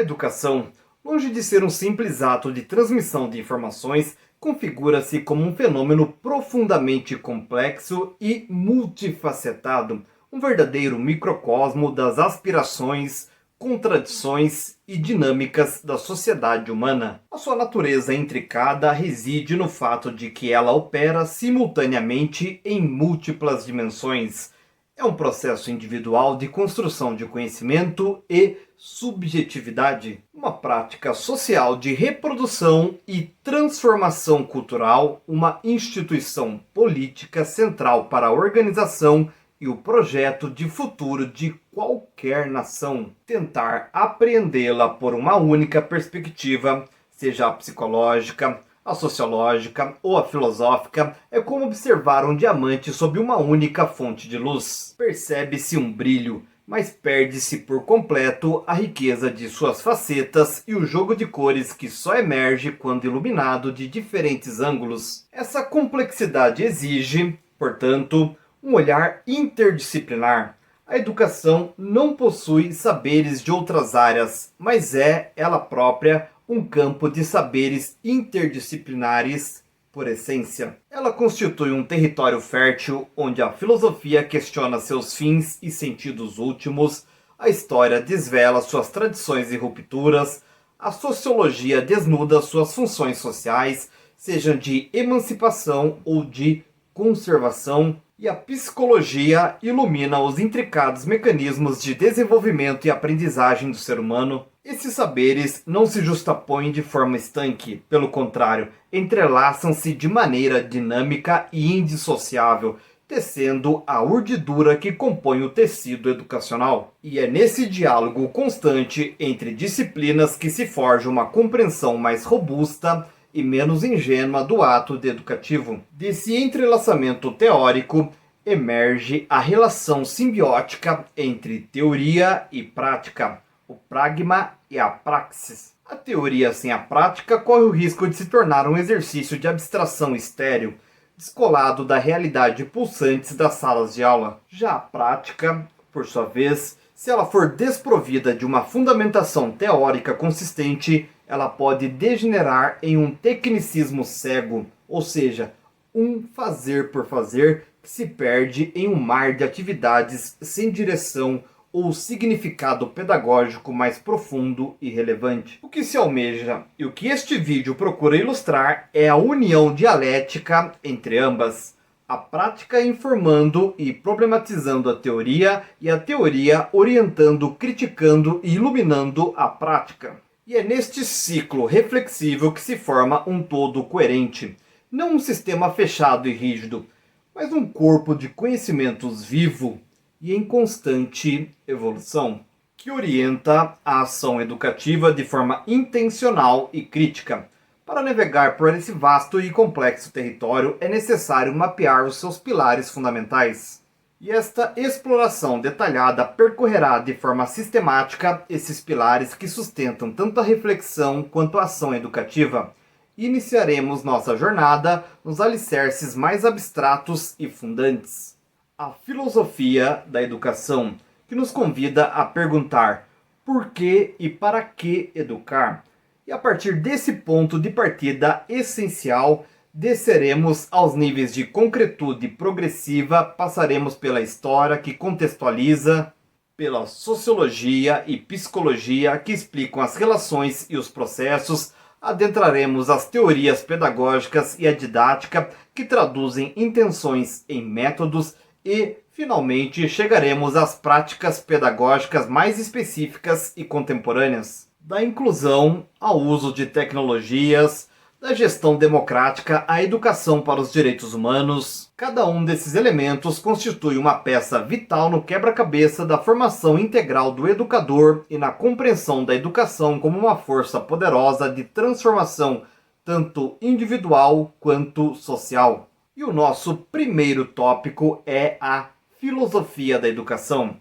A educação, longe de ser um simples ato de transmissão de informações, configura-se como um fenômeno profundamente complexo e multifacetado, um verdadeiro microcosmo das aspirações, contradições e dinâmicas da sociedade humana. A sua natureza intricada reside no fato de que ela opera simultaneamente em múltiplas dimensões. É um processo individual de construção de conhecimento e subjetividade, uma prática social de reprodução e transformação cultural, uma instituição política central para a organização e o projeto de futuro de qualquer nação. Tentar apreendê-la por uma única perspectiva, seja a psicológica, a sociológica ou a filosófica, é como observar um diamante sob uma única fonte de luz. Percebe-se um brilho, mas perde-se por completo a riqueza de suas facetas e o jogo de cores que só emerge quando iluminado de diferentes ângulos. Essa complexidade exige, portanto, um olhar interdisciplinar. A educação não possui saberes de outras áreas, mas é, ela própria, um campo de saberes interdisciplinares por essência. Ela constitui um território fértil onde a filosofia questiona seus fins e sentidos últimos, a história desvela suas tradições e rupturas, a sociologia desnuda suas funções sociais, sejam de emancipação ou de conservação, e a psicologia ilumina os intricados mecanismos de desenvolvimento e aprendizagem do ser humano. Esses saberes não se justapõem de forma estanque, pelo contrário, entrelaçam-se de maneira dinâmica e indissociável, tecendo a urdidura que compõe o tecido educacional. E é nesse diálogo constante entre disciplinas que se forja uma compreensão mais robusta e menos ingênua do ato educativo. Desse entrelaçamento teórico emerge a relação simbiótica entre teoria e prática, o pragma e a praxis. A teoria sem a prática corre o risco de se tornar um exercício de abstração estéril, descolado da realidade pulsante das salas de aula. Já a prática, por sua vez, se ela for desprovida de uma fundamentação teórica consistente, ela pode degenerar em um tecnicismo cego, ou seja, um fazer por fazer que se perde em um mar de atividades sem direção ou significado pedagógico mais profundo e relevante. O que se almeja e o que este vídeo procura ilustrar é a união dialética entre ambas. A prática informando e problematizando a teoria e a teoria orientando, criticando e iluminando a prática. E é neste ciclo reflexivo que se forma um todo coerente, não um sistema fechado e rígido, mas um corpo de conhecimentos vivo e em constante evolução, que orienta a ação educativa de forma intencional e crítica. Para navegar por esse vasto e complexo território é necessário mapear os seus pilares fundamentais. E esta exploração detalhada percorrerá de forma sistemática esses pilares que sustentam tanto a reflexão quanto a ação educativa. E iniciaremos nossa jornada nos alicerces mais abstratos e fundantes. A filosofia da educação, que nos convida a perguntar por que e para que educar. E a partir desse ponto de partida essencial, desceremos aos níveis de concretude progressiva, passaremos pela história que contextualiza, pela sociologia e psicologia que explicam as relações e os processos, adentraremos as teorias pedagógicas e a didática que traduzem intenções em métodos e, finalmente, chegaremos às práticas pedagógicas mais específicas e contemporâneas. Da inclusão ao uso de tecnologias, da gestão democrática à educação para os direitos humanos, cada um desses elementos constitui uma peça vital no quebra-cabeça da formação integral do educador e na compreensão da educação como uma força poderosa de transformação tanto individual quanto social. E o nosso primeiro tópico é a filosofia da educação.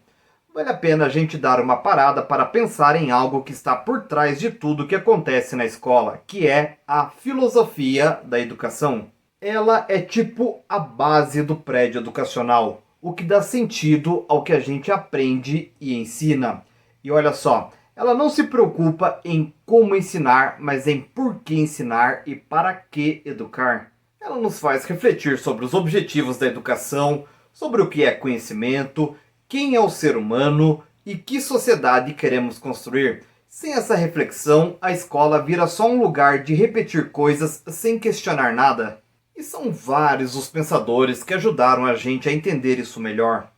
Vale a pena a gente dar uma parada para pensar em algo que está por trás de tudo que acontece na escola, que é a filosofia da educação. Ela é tipo a base do prédio educacional, o que dá sentido ao que a gente aprende e ensina. E olha só, Ela não se preocupa em como ensinar, mas em por que ensinar e para que educar. Ela nos faz refletir sobre os objetivos da educação, sobre o que é conhecimento, quem é o ser humano e que sociedade queremos construir. Sem essa reflexão, a escola vira só um lugar de repetir coisas sem questionar nada. E são vários os pensadores que ajudaram a gente a entender isso melhor.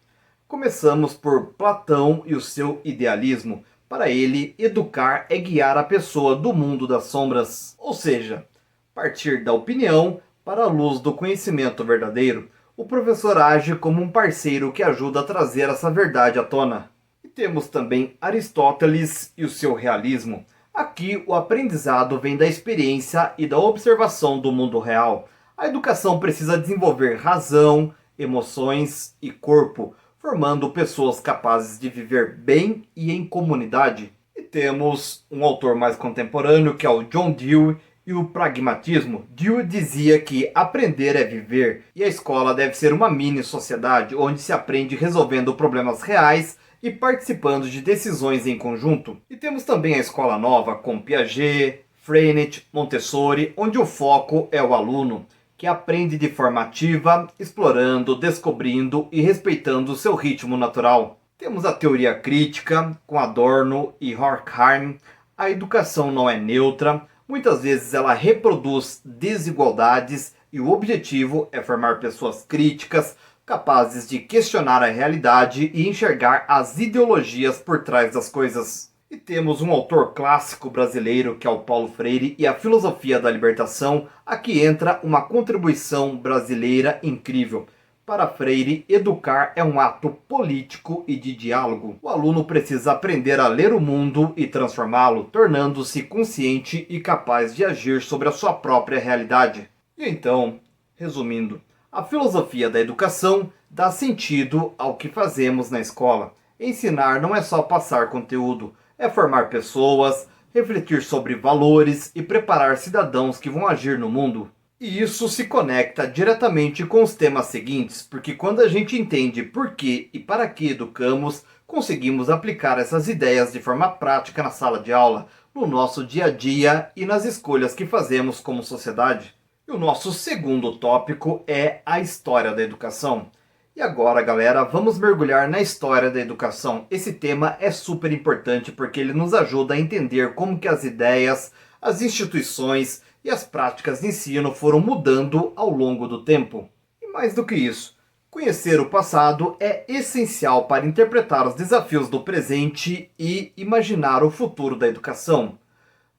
Começamos por Platão e o seu idealismo. Para ele, educar é guiar a pessoa do mundo das sombras, ou seja, partir da opinião para a luz do conhecimento verdadeiro. O professor age como um parceiro que ajuda a trazer essa verdade à tona. E temos também Aristóteles e o seu realismo. Aqui o aprendizado vem da experiência e da observação do mundo real. A educação precisa desenvolver razão, emoções e corpo, formando pessoas capazes de viver bem e em comunidade. E temos um autor mais contemporâneo, que é o John Dewey, e o pragmatismo. Dewey dizia que aprender é viver, e a escola deve ser uma mini-sociedade, onde se aprende resolvendo problemas reais e participando de decisões em conjunto. E temos também a escola nova, com Piaget, Freinet, Montessori, onde o foco é o aluno, que aprende de forma ativa, explorando, descobrindo e respeitando o seu ritmo natural. Temos a teoria crítica, com Adorno e Horkheim. A educação não é neutra, muitas vezes ela reproduz desigualdades e o objetivo é formar pessoas críticas, capazes de questionar a realidade e enxergar as ideologias por trás das coisas. E temos um autor clássico brasileiro, que é o Paulo Freire, e a filosofia da libertação. Aqui entra uma contribuição brasileira incrível. Para Freire, educar é um ato político e de diálogo. O aluno precisa aprender a ler o mundo e transformá-lo, tornando-se consciente e capaz de agir sobre a sua própria realidade. E então, resumindo, a filosofia da educação dá sentido ao que fazemos na escola. Ensinar não é só passar conteúdo, é formar pessoas, refletir sobre valores e preparar cidadãos que vão agir no mundo. E isso se conecta diretamente com os temas seguintes, porque quando a gente entende por que e para que educamos, conseguimos aplicar essas ideias de forma prática na sala de aula, no nosso dia a dia e nas escolhas que fazemos como sociedade. E o nosso segundo tópico é a história da educação. E agora, galera, vamos mergulhar na história da educação. Esse tema é super importante porque ele nos ajuda a entender como que as ideias, as instituições e as práticas de ensino foram mudando ao longo do tempo. E mais do que isso, conhecer o passado é essencial para interpretar os desafios do presente e imaginar o futuro da educação.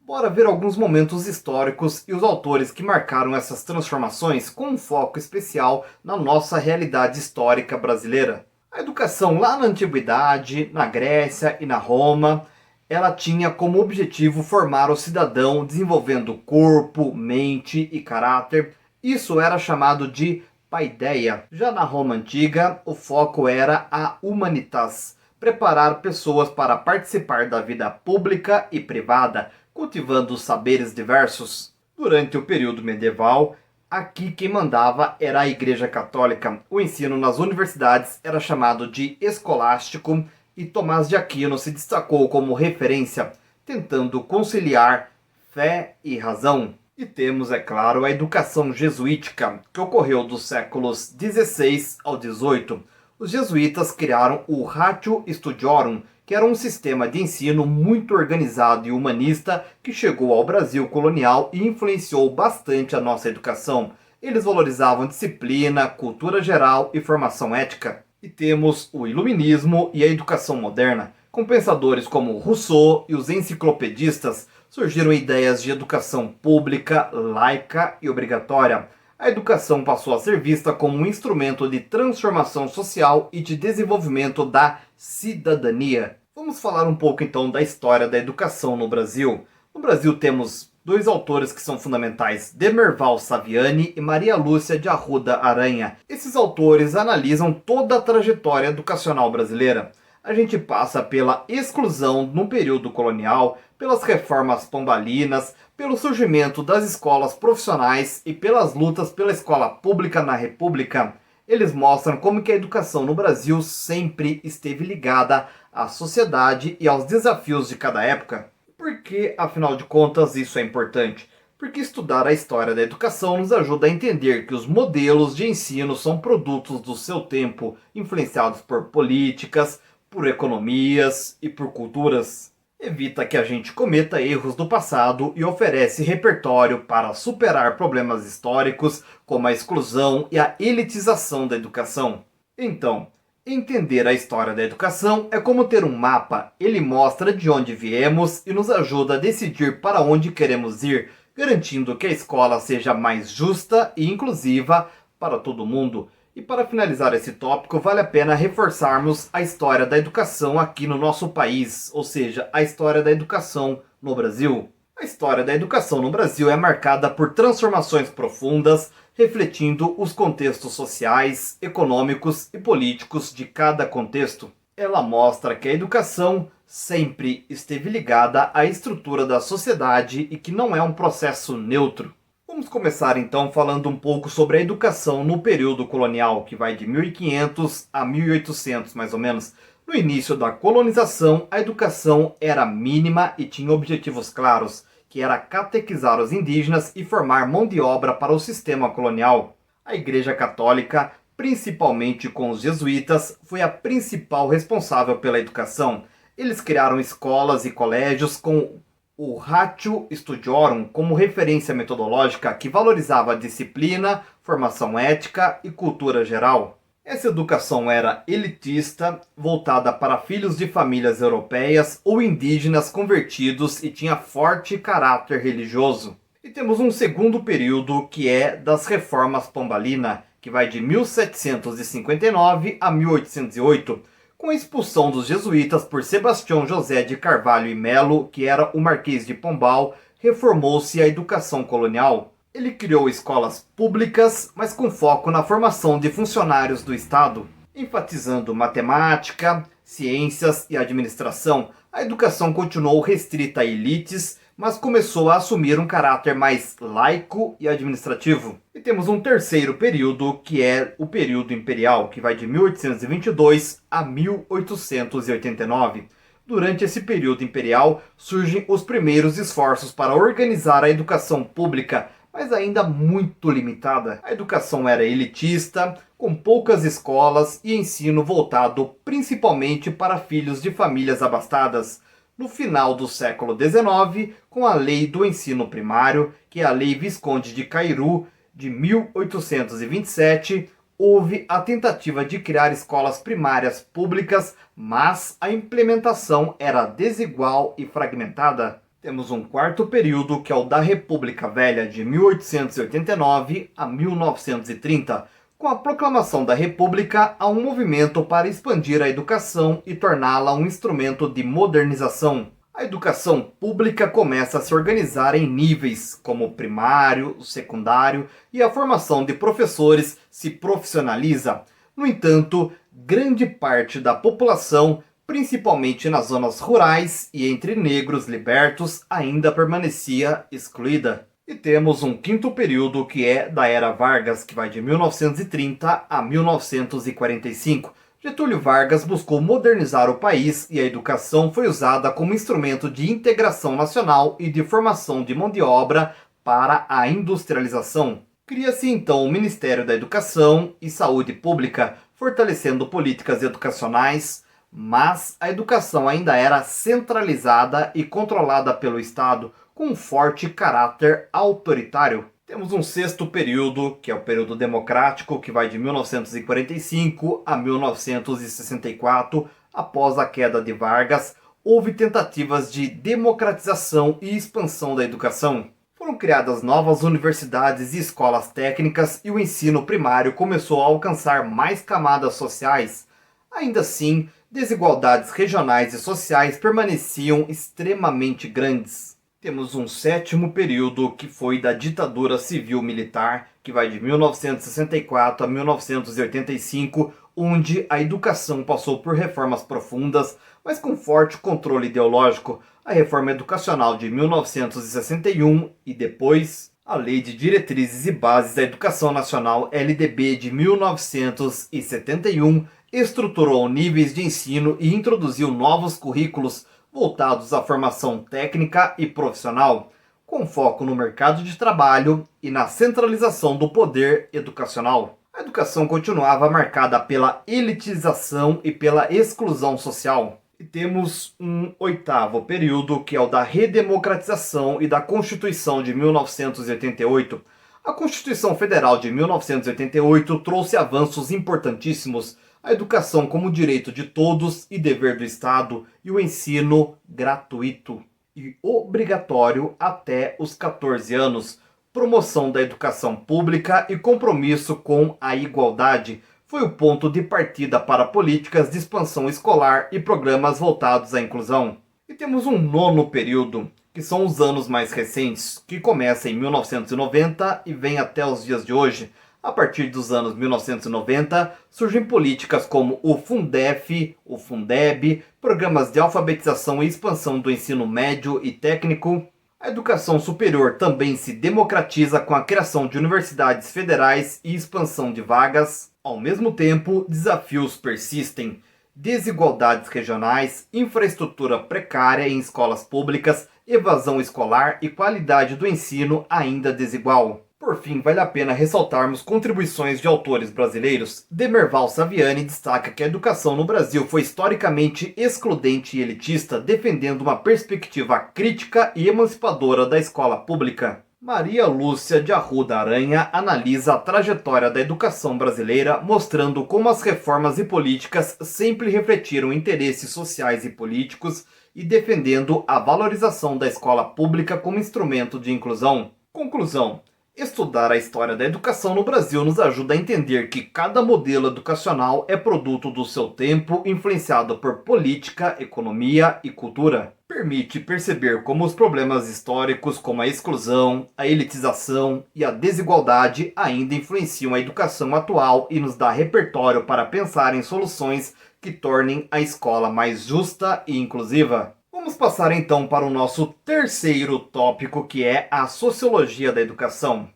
Bora ver alguns momentos históricos e os autores que marcaram essas transformações com um foco especial na nossa realidade histórica brasileira. A educação lá na Antiguidade, na Grécia e na Roma, ela tinha como objetivo formar o cidadão desenvolvendo corpo, mente e caráter. Isso era chamado de paideia. Já na Roma Antiga, o foco era a humanitas, preparar pessoas para participar da vida pública e privada, cultivando saberes diversos. Durante o período medieval, aqui quem mandava era a Igreja Católica. O ensino nas universidades era chamado de escolástico e Tomás de Aquino se destacou como referência, tentando conciliar fé e razão. E temos, é claro, a educação jesuítica, que ocorreu dos séculos XVI ao XVIII. Os jesuítas criaram o Ratio Studiorum, que era um sistema de ensino muito organizado e humanista que chegou ao Brasil colonial e influenciou bastante a nossa educação. Eles valorizavam disciplina, cultura geral e formação ética. E temos o Iluminismo e a educação moderna. Com pensadores como Rousseau e os enciclopedistas, surgiram ideias de educação pública, laica e obrigatória. A educação passou a ser vista como um instrumento de transformação social e de desenvolvimento da cidadania. Vamos falar um pouco então da história da educação no Brasil. No Brasil temos dois autores que são fundamentais, Demerval Saviani e Maria Lúcia de Arruda Aranha. Esses autores analisam toda a trajetória educacional brasileira. A gente passa pela exclusão no período colonial, pelas reformas pombalinas, pelo surgimento das escolas profissionais e pelas lutas pela escola pública na República. Eles mostram como que a educação no Brasil sempre esteve ligada à sociedade e aos desafios de cada época. Por que, afinal de contas, isso é importante? Porque estudar a história da educação nos ajuda a entender que os modelos de ensino são produtos do seu tempo, influenciados por políticas, por economias e por culturas. Evita que a gente cometa erros do passado e oferece repertório para superar problemas históricos como a exclusão e a elitização da educação. Então, entender a história da educação é como ter um mapa. Ele mostra de onde viemos e nos ajuda a decidir para onde queremos ir, garantindo que a escola seja mais justa e inclusiva para todo mundo. E para finalizar esse tópico, vale a pena reforçarmos a história da educação aqui no nosso país, ou seja, a história da educação no Brasil. A história da educação no Brasil é marcada por transformações profundas, refletindo os contextos sociais, econômicos e políticos de cada contexto. Ela mostra que a educação sempre esteve ligada à estrutura da sociedade e que não é um processo neutro. Vamos começar então falando um pouco sobre a educação no período colonial, que vai de 1500 a 1800 mais ou menos. No início da colonização, a educação era mínima e tinha objetivos claros, que era catequizar os indígenas e formar mão de obra para o sistema colonial. A Igreja Católica, principalmente com os jesuítas, foi a principal responsável pela educação. Eles criaram escolas e colégios com o Ratio Studiorum como referência metodológica que valorizava a disciplina, formação ética e cultura geral. Essa educação era elitista, voltada para filhos de famílias europeias ou indígenas convertidos e tinha forte caráter religioso. E temos um segundo período que é das reformas Pombalina, que vai de 1759 a 1808, com a expulsão dos jesuítas por Sebastião José de Carvalho e Melo, que era o Marquês de Pombal, reformou-se a educação colonial. Ele criou escolas públicas, mas com foco na formação de funcionários do Estado, enfatizando matemática, ciências e administração. A educação continuou restrita a elites, mas começou a assumir um caráter mais laico e administrativo. E temos um terceiro período, que é o período imperial, que vai de 1822 a 1889. Durante esse período imperial, surgem os primeiros esforços para organizar a educação pública, mas ainda muito limitada. A educação era elitista, com poucas escolas e ensino voltado principalmente para filhos de famílias abastadas. No final do século XIX, com a Lei do Ensino Primário, que é a Lei Visconde de Cairu, de 1827, houve a tentativa de criar escolas primárias públicas, mas a implementação era desigual e fragmentada. Temos um quarto período, que é o da República Velha, de 1889 a 1930. Com a proclamação da República, há um movimento para expandir a educação e torná-la um instrumento de modernização. A educação pública começa a se organizar em níveis, como o primário, o secundário, e a formação de professores se profissionaliza. No entanto, grande parte da população, principalmente nas zonas rurais e entre negros libertos, ainda permanecia excluída. E temos um quinto período, que é da Era Vargas, que vai de 1930 a 1945. Getúlio Vargas buscou modernizar o país e a educação foi usada como instrumento de integração nacional e de formação de mão de obra para a industrialização. Cria-se então o Ministério da Educação e Saúde Pública, fortalecendo políticas educacionais, mas a educação ainda era centralizada e controlada pelo Estado, com um forte caráter autoritário. Temos um sexto período, que é o período democrático, que vai de 1945 a 1964. Após a queda de Vargas, houve tentativas de democratização e expansão da educação. Foram criadas novas universidades e escolas técnicas e o ensino primário começou a alcançar mais camadas sociais. Ainda assim, desigualdades regionais e sociais permaneciam extremamente grandes. Temos um sétimo período, que foi da ditadura civil-militar, que vai de 1964 a 1985, onde a educação passou por reformas profundas, mas com forte controle ideológico. A reforma educacional de 1961 e depois A Lei de Diretrizes e Bases da Educação Nacional LDB de 1971 estruturou níveis de ensino e introduziu novos currículos voltados à formação técnica e profissional, com foco no mercado de trabalho e na centralização do poder educacional. A educação continuava marcada pela elitização e pela exclusão social. E temos um oitavo período, que é o da redemocratização e da Constituição de 1988. A Constituição Federal de 1988 trouxe avanços importantíssimos: a educação como direito de todos e dever do Estado, e o ensino gratuito e obrigatório até os 14 anos, promoção da educação pública e compromisso com a igualdade. Foi o ponto de partida para políticas de expansão escolar e programas voltados à inclusão. E temos um nono período, que são os anos mais recentes, que começa em 1990 e vem até os dias de hoje. A partir dos anos 1990, surgem políticas como o Fundef, o Fundeb, programas de alfabetização e expansão do ensino médio e técnico. A educação superior também se democratiza com a criação de universidades federais e expansão de vagas. Ao mesmo tempo, desafios persistem: desigualdades regionais, infraestrutura precária em escolas públicas, evasão escolar e qualidade do ensino ainda desigual. Por fim, vale a pena ressaltarmos contribuições de autores brasileiros. Demerval Saviani destaca que a educação no Brasil foi historicamente excludente e elitista, defendendo uma perspectiva crítica e emancipadora da escola pública. Maria Lúcia de Arruda Aranha analisa a trajetória da educação brasileira, mostrando como as reformas e políticas sempre refletiram interesses sociais e políticos e defendendo a valorização da escola pública como instrumento de inclusão. Conclusão: estudar a história da educação no Brasil nos ajuda a entender que cada modelo educacional é produto do seu tempo, influenciado por política, economia e cultura. Permite perceber como os problemas históricos, como a exclusão, a elitização e a desigualdade, ainda influenciam a educação atual e nos dá repertório para pensar em soluções que tornem a escola mais justa e inclusiva. Vamos passar então para o nosso terceiro tópico, que é a sociologia da educação.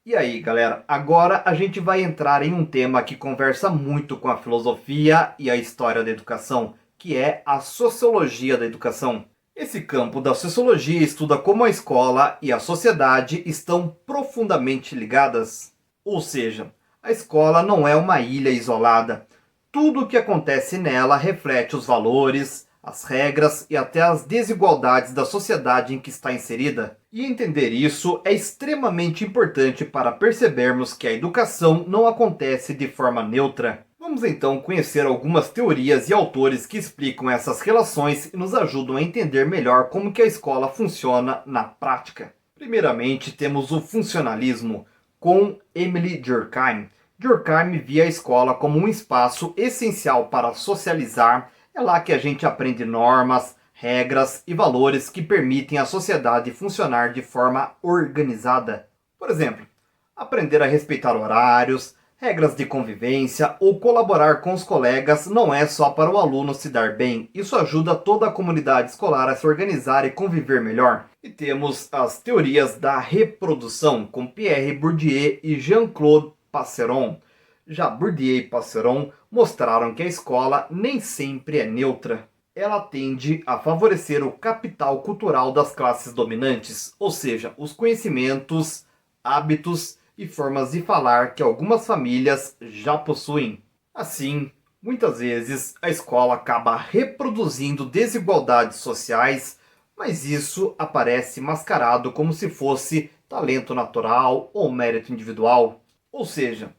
E aí, galera, agora a gente vai entrar em um tema que conversa muito com a filosofia e a história da educação, que é a sociologia da educação. Esse campo da sociologia estuda como a escola e a sociedade estão profundamente ligadas. Ou seja, a escola não é uma ilha isolada. Tudo o que acontece nela reflete os valores, as regras e até as desigualdades da sociedade em que está inserida. E entender isso é extremamente importante para percebermos que a educação não acontece de forma neutra. Vamos então conhecer algumas teorias e autores que explicam essas relações e nos ajudam a entender melhor como que a escola funciona na prática. Primeiramente, temos o funcionalismo, com Emily Durkheim. Durkheim via a escola como um espaço essencial para socializar. É lá que a gente aprende normas, regras e valores que permitem à sociedade funcionar de forma organizada. Por exemplo, aprender a respeitar horários, regras de convivência ou colaborar com os colegas não é só para o aluno se dar bem. Isso ajuda toda a comunidade escolar a se organizar e conviver melhor. E temos as teorias da reprodução, com Pierre Bourdieu e Jean-Claude Passeron. Já Bourdieu e Passeron mostraram que a escola nem sempre é neutra. Ela tende a favorecer o capital cultural das classes dominantes, ou seja, os conhecimentos, hábitos e formas de falar que algumas famílias já possuem. Assim, muitas vezes a escola acaba reproduzindo desigualdades sociais, mas isso aparece mascarado como se fosse talento natural ou mérito individual. Ou seja,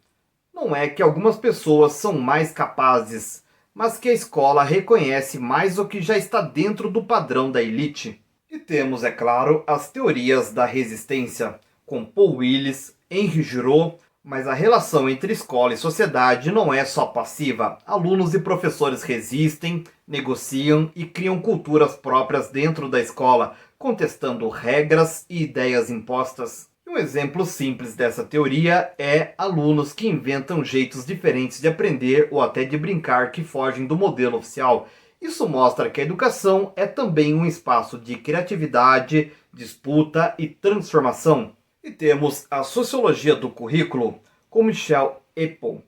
não é que algumas pessoas são mais capazes, mas que a escola reconhece mais o que já está dentro do padrão da elite. E temos, é claro, as teorias da resistência, com Paul Willis, Henri Giraud, mas a relação entre escola e sociedade não é só passiva. Alunos e professores resistem, negociam e criam culturas próprias dentro da escola, contestando regras e ideias impostas. Um exemplo simples dessa teoria é alunos que inventam jeitos diferentes de aprender ou até de brincar que fogem do modelo oficial. Isso mostra que a educação é também um espaço de criatividade, disputa e transformação. E temos a sociologia do currículo com Michel Apple.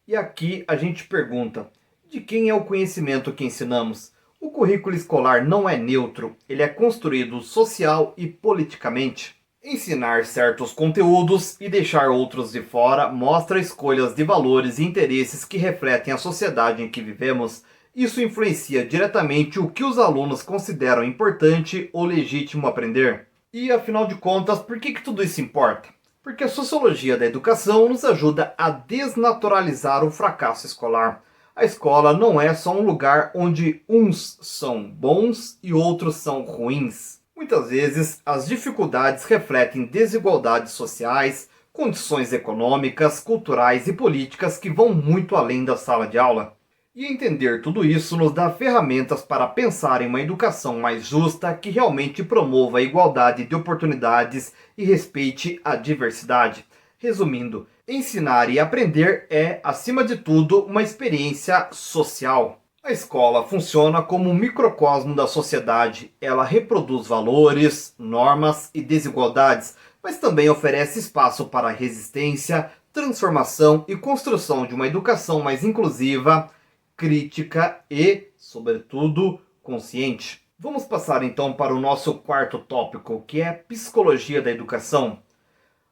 E aqui a gente pergunta: de quem é o conhecimento que ensinamos? O currículo escolar não é neutro, ele é construído social e politicamente. Ensinar certos conteúdos e deixar outros de fora mostra escolhas de valores e interesses que refletem a sociedade em que vivemos. Isso influencia diretamente o que os alunos consideram importante ou legítimo aprender. E afinal de contas, por que tudo isso importa? Porque a sociologia da educação nos ajuda a desnaturalizar o fracasso escolar. A escola não é só um lugar onde uns são bons e outros são ruins. Muitas vezes, as dificuldades refletem desigualdades sociais, condições econômicas, culturais e políticas que vão muito além da sala de aula. E entender tudo isso nos dá ferramentas para pensar em uma educação mais justa que realmente promova a igualdade de oportunidades e respeite a diversidade. Resumindo, ensinar e aprender é, acima de tudo, uma experiência social. A escola funciona como um microcosmo da sociedade. Ela reproduz valores, normas e desigualdades, mas também oferece espaço para resistência, transformação e construção de uma educação mais inclusiva, crítica e, sobretudo, consciente. Vamos passar então para o nosso quarto tópico, que é psicologia da educação.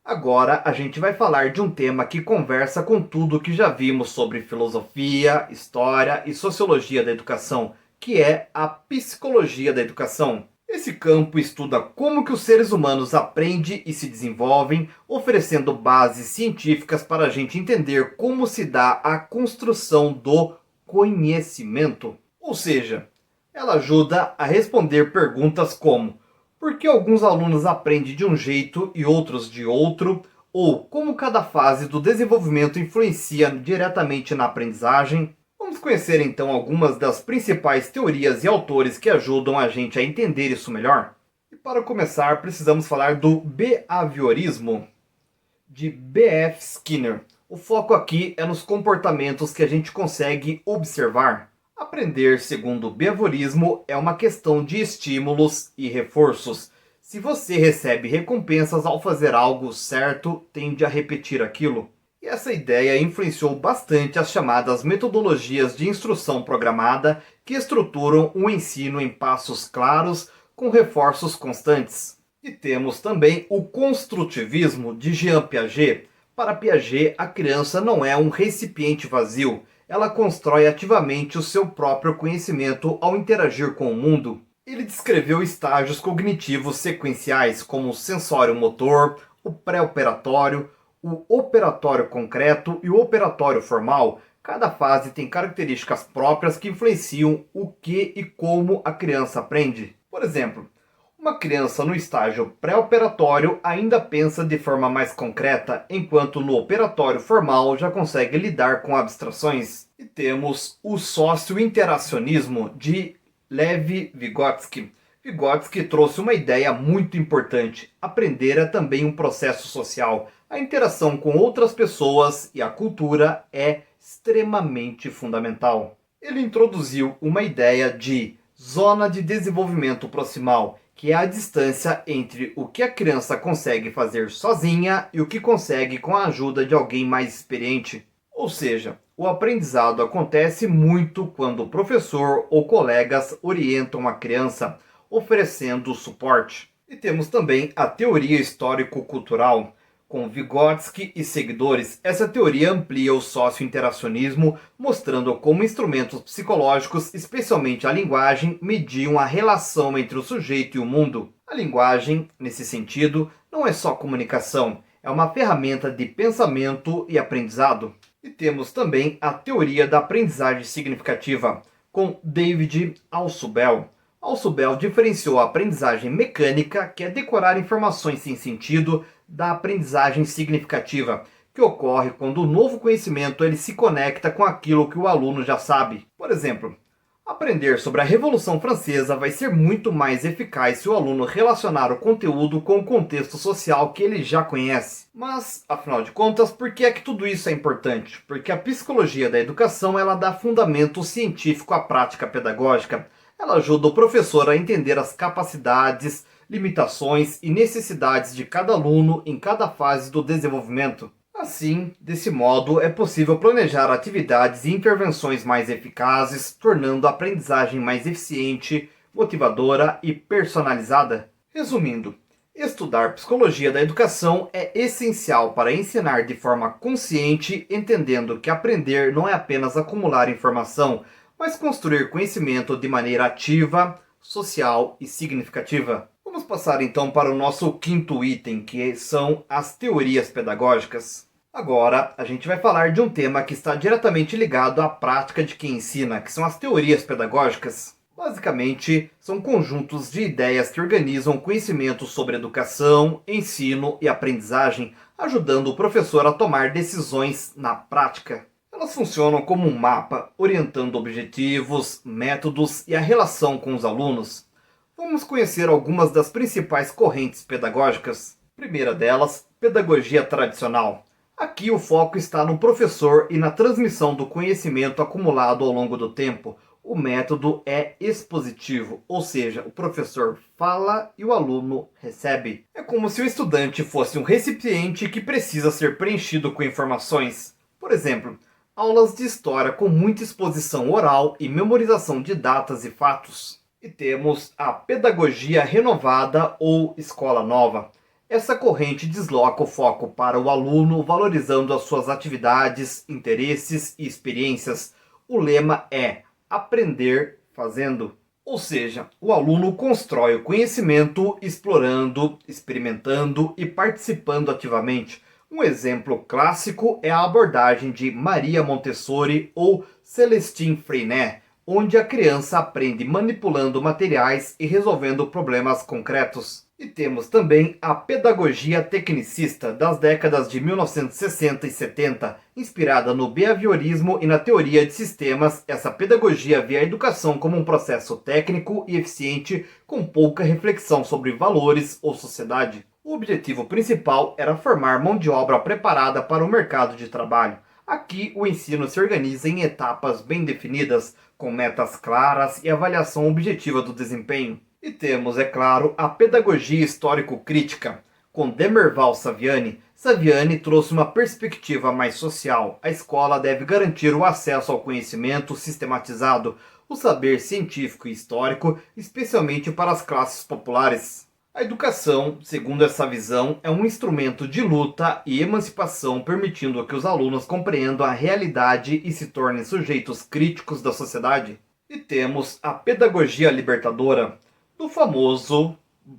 Agora a gente vai falar de um tema que conversa com tudo que já vimos sobre filosofia, história e sociologia da educação, que é a psicologia da educação. Esse campo estuda como que os seres humanos aprendem e se desenvolvem, oferecendo bases científicas para a gente entender como se dá a construção do conhecimento. Ou seja, ela ajuda a responder perguntas como: por que alguns alunos aprendem de um jeito e outros de outro? Ou como cada fase do desenvolvimento influencia diretamente na aprendizagem? Vamos conhecer então algumas das principais teorias e autores que ajudam a gente a entender isso melhor? E para começar, precisamos falar do behaviorismo, de B.F. Skinner. O foco aqui é nos comportamentos que a gente consegue observar. Aprender, segundo o behaviorismo, é uma questão de estímulos e reforços. Se você recebe recompensas ao fazer algo certo, tende a repetir aquilo. E essa ideia influenciou bastante as chamadas metodologias de instrução programada, que estruturam o ensino em passos claros, com reforços constantes. E temos também o construtivismo de Jean Piaget. Para Piaget, a criança não é um recipiente vazio. Ela constrói ativamente o seu próprio conhecimento ao interagir com o mundo. Ele descreveu estágios cognitivos sequenciais como o sensório-motor, o pré-operatório, o operatório concreto e o operatório formal. Cada fase tem características próprias que influenciam o que e como a criança aprende. Por exemplo, uma criança no estágio pré-operatório ainda pensa de forma mais concreta, enquanto no operatório formal já consegue lidar com abstrações. E temos o socio-interacionismo de Lev Vygotsky. Vygotsky trouxe uma ideia muito importante: aprender é também um processo social. A interação com outras pessoas e a cultura é extremamente fundamental. Ele introduziu uma ideia de zona de desenvolvimento proximal, que é a distância entre o que a criança consegue fazer sozinha e o que consegue com a ajuda de alguém mais experiente. Ou seja, o aprendizado acontece muito quando o professor ou colegas orientam a criança, oferecendo suporte. E temos também a teoria histórico-cultural. Com Vygotsky e seguidores, essa teoria amplia o socio-interacionismo, mostrando como instrumentos psicológicos, especialmente a linguagem, mediam a relação entre o sujeito e o mundo. A linguagem, nesse sentido, não é só comunicação, é uma ferramenta de pensamento e aprendizado. E temos também a teoria da aprendizagem significativa, com David Alsubel. Alsubel diferenciou a aprendizagem mecânica, que é decorar informações sem sentido, da aprendizagem significativa, que ocorre quando o novo conhecimento ele se conecta com aquilo que o aluno já sabe. Por exemplo, aprender sobre a Revolução Francesa vai ser muito mais eficaz se o aluno relacionar o conteúdo com o contexto social que ele já conhece. Mas, afinal de contas, por que é que tudo isso é importante? Porque a psicologia da educação ela dá fundamento científico à prática pedagógica. Ela ajuda o professor a entender as capacidades, limitações e necessidades de cada aluno em cada fase do desenvolvimento. Assim, desse modo, é possível planejar atividades e intervenções mais eficazes, tornando a aprendizagem mais eficiente, motivadora e personalizada. Resumindo, estudar psicologia da educação é essencial para ensinar de forma consciente, entendendo que aprender não é apenas acumular informação, mas construir conhecimento de maneira ativa, social e significativa. Vamos passar então para o nosso quinto item, que são as teorias pedagógicas. Agora, a gente vai falar de um tema que está diretamente ligado à prática de quem ensina, que são as teorias pedagógicas. Basicamente, são conjuntos de ideias que organizam conhecimento sobre educação, ensino e aprendizagem, ajudando o professor a tomar decisões na prática. Elas funcionam como um mapa, orientando objetivos, métodos e a relação com os alunos. Vamos conhecer algumas das principais correntes pedagógicas. Primeira delas, pedagogia tradicional. Aqui o foco está no professor e na transmissão do conhecimento acumulado ao longo do tempo. O método é expositivo, ou seja, o professor fala e o aluno recebe. É como se o estudante fosse um recipiente que precisa ser preenchido com informações. Por exemplo, aulas de história com muita exposição oral e memorização de datas e fatos. E temos a pedagogia renovada ou escola nova. Essa corrente desloca o foco para o aluno, valorizando as suas atividades, interesses e experiências. O lema é aprender fazendo. Ou seja, o aluno constrói o conhecimento explorando, experimentando e participando ativamente. Um exemplo clássico é a abordagem de Maria Montessori ou Celestine Freinet, onde a criança aprende manipulando materiais e resolvendo problemas concretos. E temos também a pedagogia tecnicista das décadas de 1960 e 70, inspirada no behaviorismo e na teoria de sistemas. Essa pedagogia vê a educação como um processo técnico e eficiente, com pouca reflexão sobre valores ou sociedade. O objetivo principal era formar mão de obra preparada para o mercado de trabalho. Aqui, o ensino se organiza em etapas bem definidas, com metas claras e avaliação objetiva do desempenho. E temos, é claro, a pedagogia histórico-crítica. Com Demerval Saviani, Saviani trouxe uma perspectiva mais social. A escola deve garantir o acesso ao conhecimento sistematizado, o saber científico e histórico, especialmente para as classes populares. A educação, segundo essa visão, é um instrumento de luta e emancipação, permitindo que os alunos compreendam a realidade e se tornem sujeitos críticos da sociedade. E temos a pedagogia libertadora, do famoso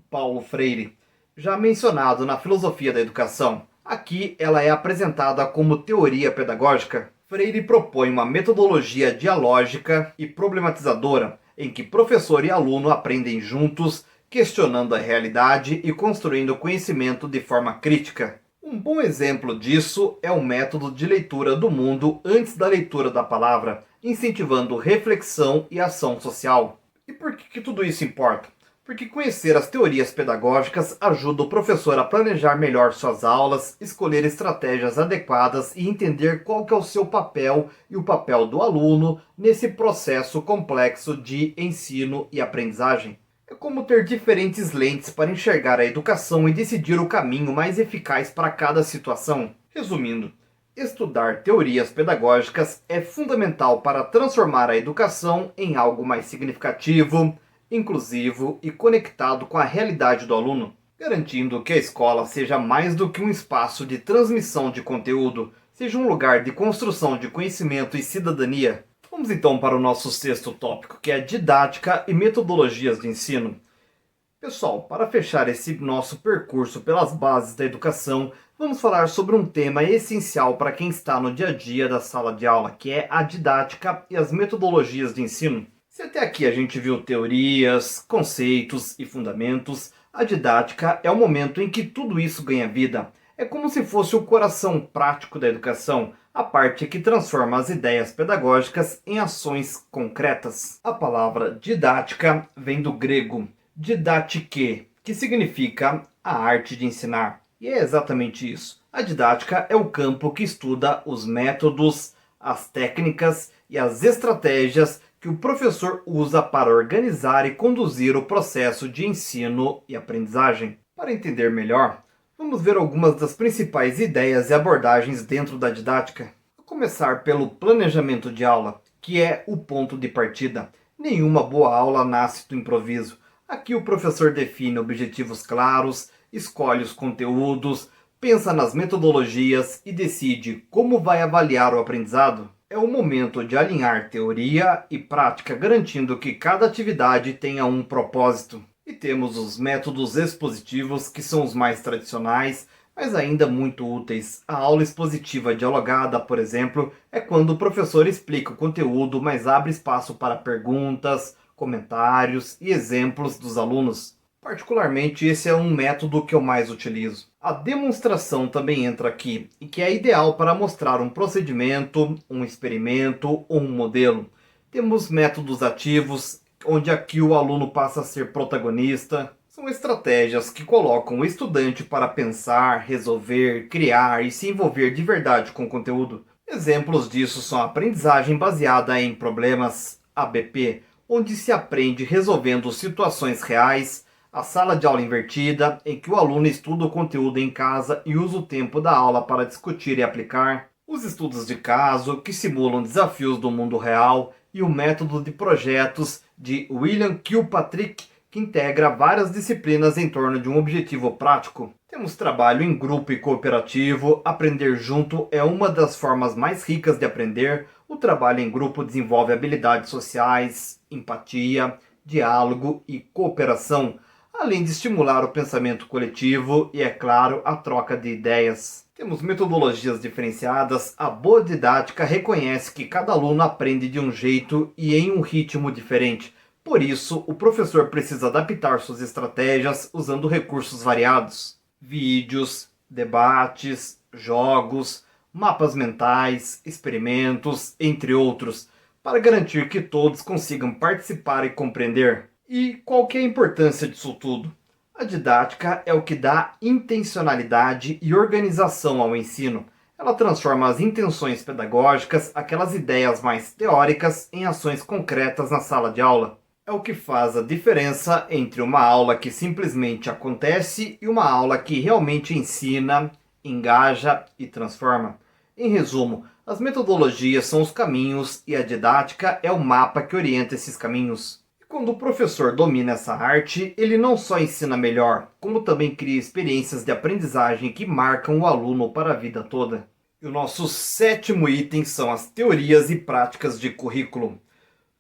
Paulo Freire, já mencionado na filosofia da educação. Aqui ela é apresentada como teoria pedagógica. Freire propõe uma metodologia dialógica e problematizadora, em que professor e aluno aprendem juntos, questionando a realidade e construindo conhecimento de forma crítica. Um bom exemplo disso é o método de leitura do mundo antes da leitura da palavra, incentivando reflexão e ação social. E por que tudo isso importa? Porque conhecer as teorias pedagógicas ajuda o professor a planejar melhor suas aulas, escolher estratégias adequadas e entender qual que é o seu papel e o papel do aluno nesse processo complexo de ensino e aprendizagem. É como ter diferentes lentes para enxergar a educação e decidir o caminho mais eficaz para cada situação. Resumindo, estudar teorias pedagógicas é fundamental para transformar a educação em algo mais significativo, inclusivo e conectado com a realidade do aluno, garantindo que a escola seja mais do que um espaço de transmissão de conteúdo, seja um lugar de construção de conhecimento e cidadania. Vamos então para o nosso sexto tópico, que é didática e metodologias de ensino. Pessoal, para fechar esse nosso percurso pelas bases da educação, vamos falar sobre um tema essencial para quem está no dia a dia da sala de aula, que é a didática e as metodologias de ensino. Se até aqui a gente viu teorias, conceitos e fundamentos, a didática é o momento em que tudo isso ganha vida. É como se fosse o coração prático da educação, a parte que transforma as ideias pedagógicas em ações concretas. A palavra didática vem do grego didatike, que significa a arte de ensinar. E é exatamente isso. A didática é o campo que estuda os métodos, as técnicas e as estratégias que o professor usa para organizar e conduzir o processo de ensino e aprendizagem. Para entender melhor, vamos ver algumas das principais ideias e abordagens dentro da didática. Vou começar pelo planejamento de aula, que é o ponto de partida. Nenhuma boa aula nasce do improviso. Aqui o professor define objetivos claros, escolhe os conteúdos, pensa nas metodologias e decide como vai avaliar o aprendizado. É o momento de alinhar teoria e prática, garantindo que cada atividade tenha um propósito. E temos os métodos expositivos, que são os mais tradicionais, mas ainda muito úteis. A aula expositiva dialogada, por exemplo, é quando o professor explica o conteúdo, mas abre espaço para perguntas, comentários e exemplos dos alunos. Particularmente, esse é um método que eu mais utilizo. A demonstração também entra aqui, e que é ideal para mostrar um procedimento, um experimento ou um modelo. Temos métodos ativos, onde aqui o aluno passa a ser protagonista. São estratégias que colocam o estudante para pensar, resolver, criar e se envolver de verdade com o conteúdo. Exemplos disso são a aprendizagem baseada em problemas, ABP, onde se aprende resolvendo situações reais, a sala de aula invertida, em que o aluno estuda o conteúdo em casa e usa o tempo da aula para discutir e aplicar, os estudos de caso, que simulam desafios do mundo real, e o método de projetos de William Kilpatrick, que integra várias disciplinas em torno de um objetivo prático. Temos trabalho em grupo e cooperativo. Aprender junto é uma das formas mais ricas de aprender. O trabalho em grupo desenvolve habilidades sociais, empatia, diálogo e cooperação, além de estimular o pensamento coletivo e, é claro, a troca de ideias. Temos metodologias diferenciadas. A boa didática reconhece que cada aluno aprende de um jeito e em um ritmo diferente. Por isso, o professor precisa adaptar suas estratégias usando recursos variados. Vídeos, debates, jogos, mapas mentais, experimentos, entre outros, para garantir que todos consigam participar e compreender. E qual que é a importância disso tudo? A didática é o que dá intencionalidade e organização ao ensino. Ela transforma as intenções pedagógicas, aquelas ideias mais teóricas, em ações concretas na sala de aula. É o que faz a diferença entre uma aula que simplesmente acontece e uma aula que realmente ensina, engaja e transforma. Em resumo, as metodologias são os caminhos e a didática é o mapa que orienta esses caminhos. Quando o professor domina essa arte, ele não só ensina melhor, como também cria experiências de aprendizagem que marcam o aluno para a vida toda. E o nosso sétimo item são as teorias e práticas de currículo.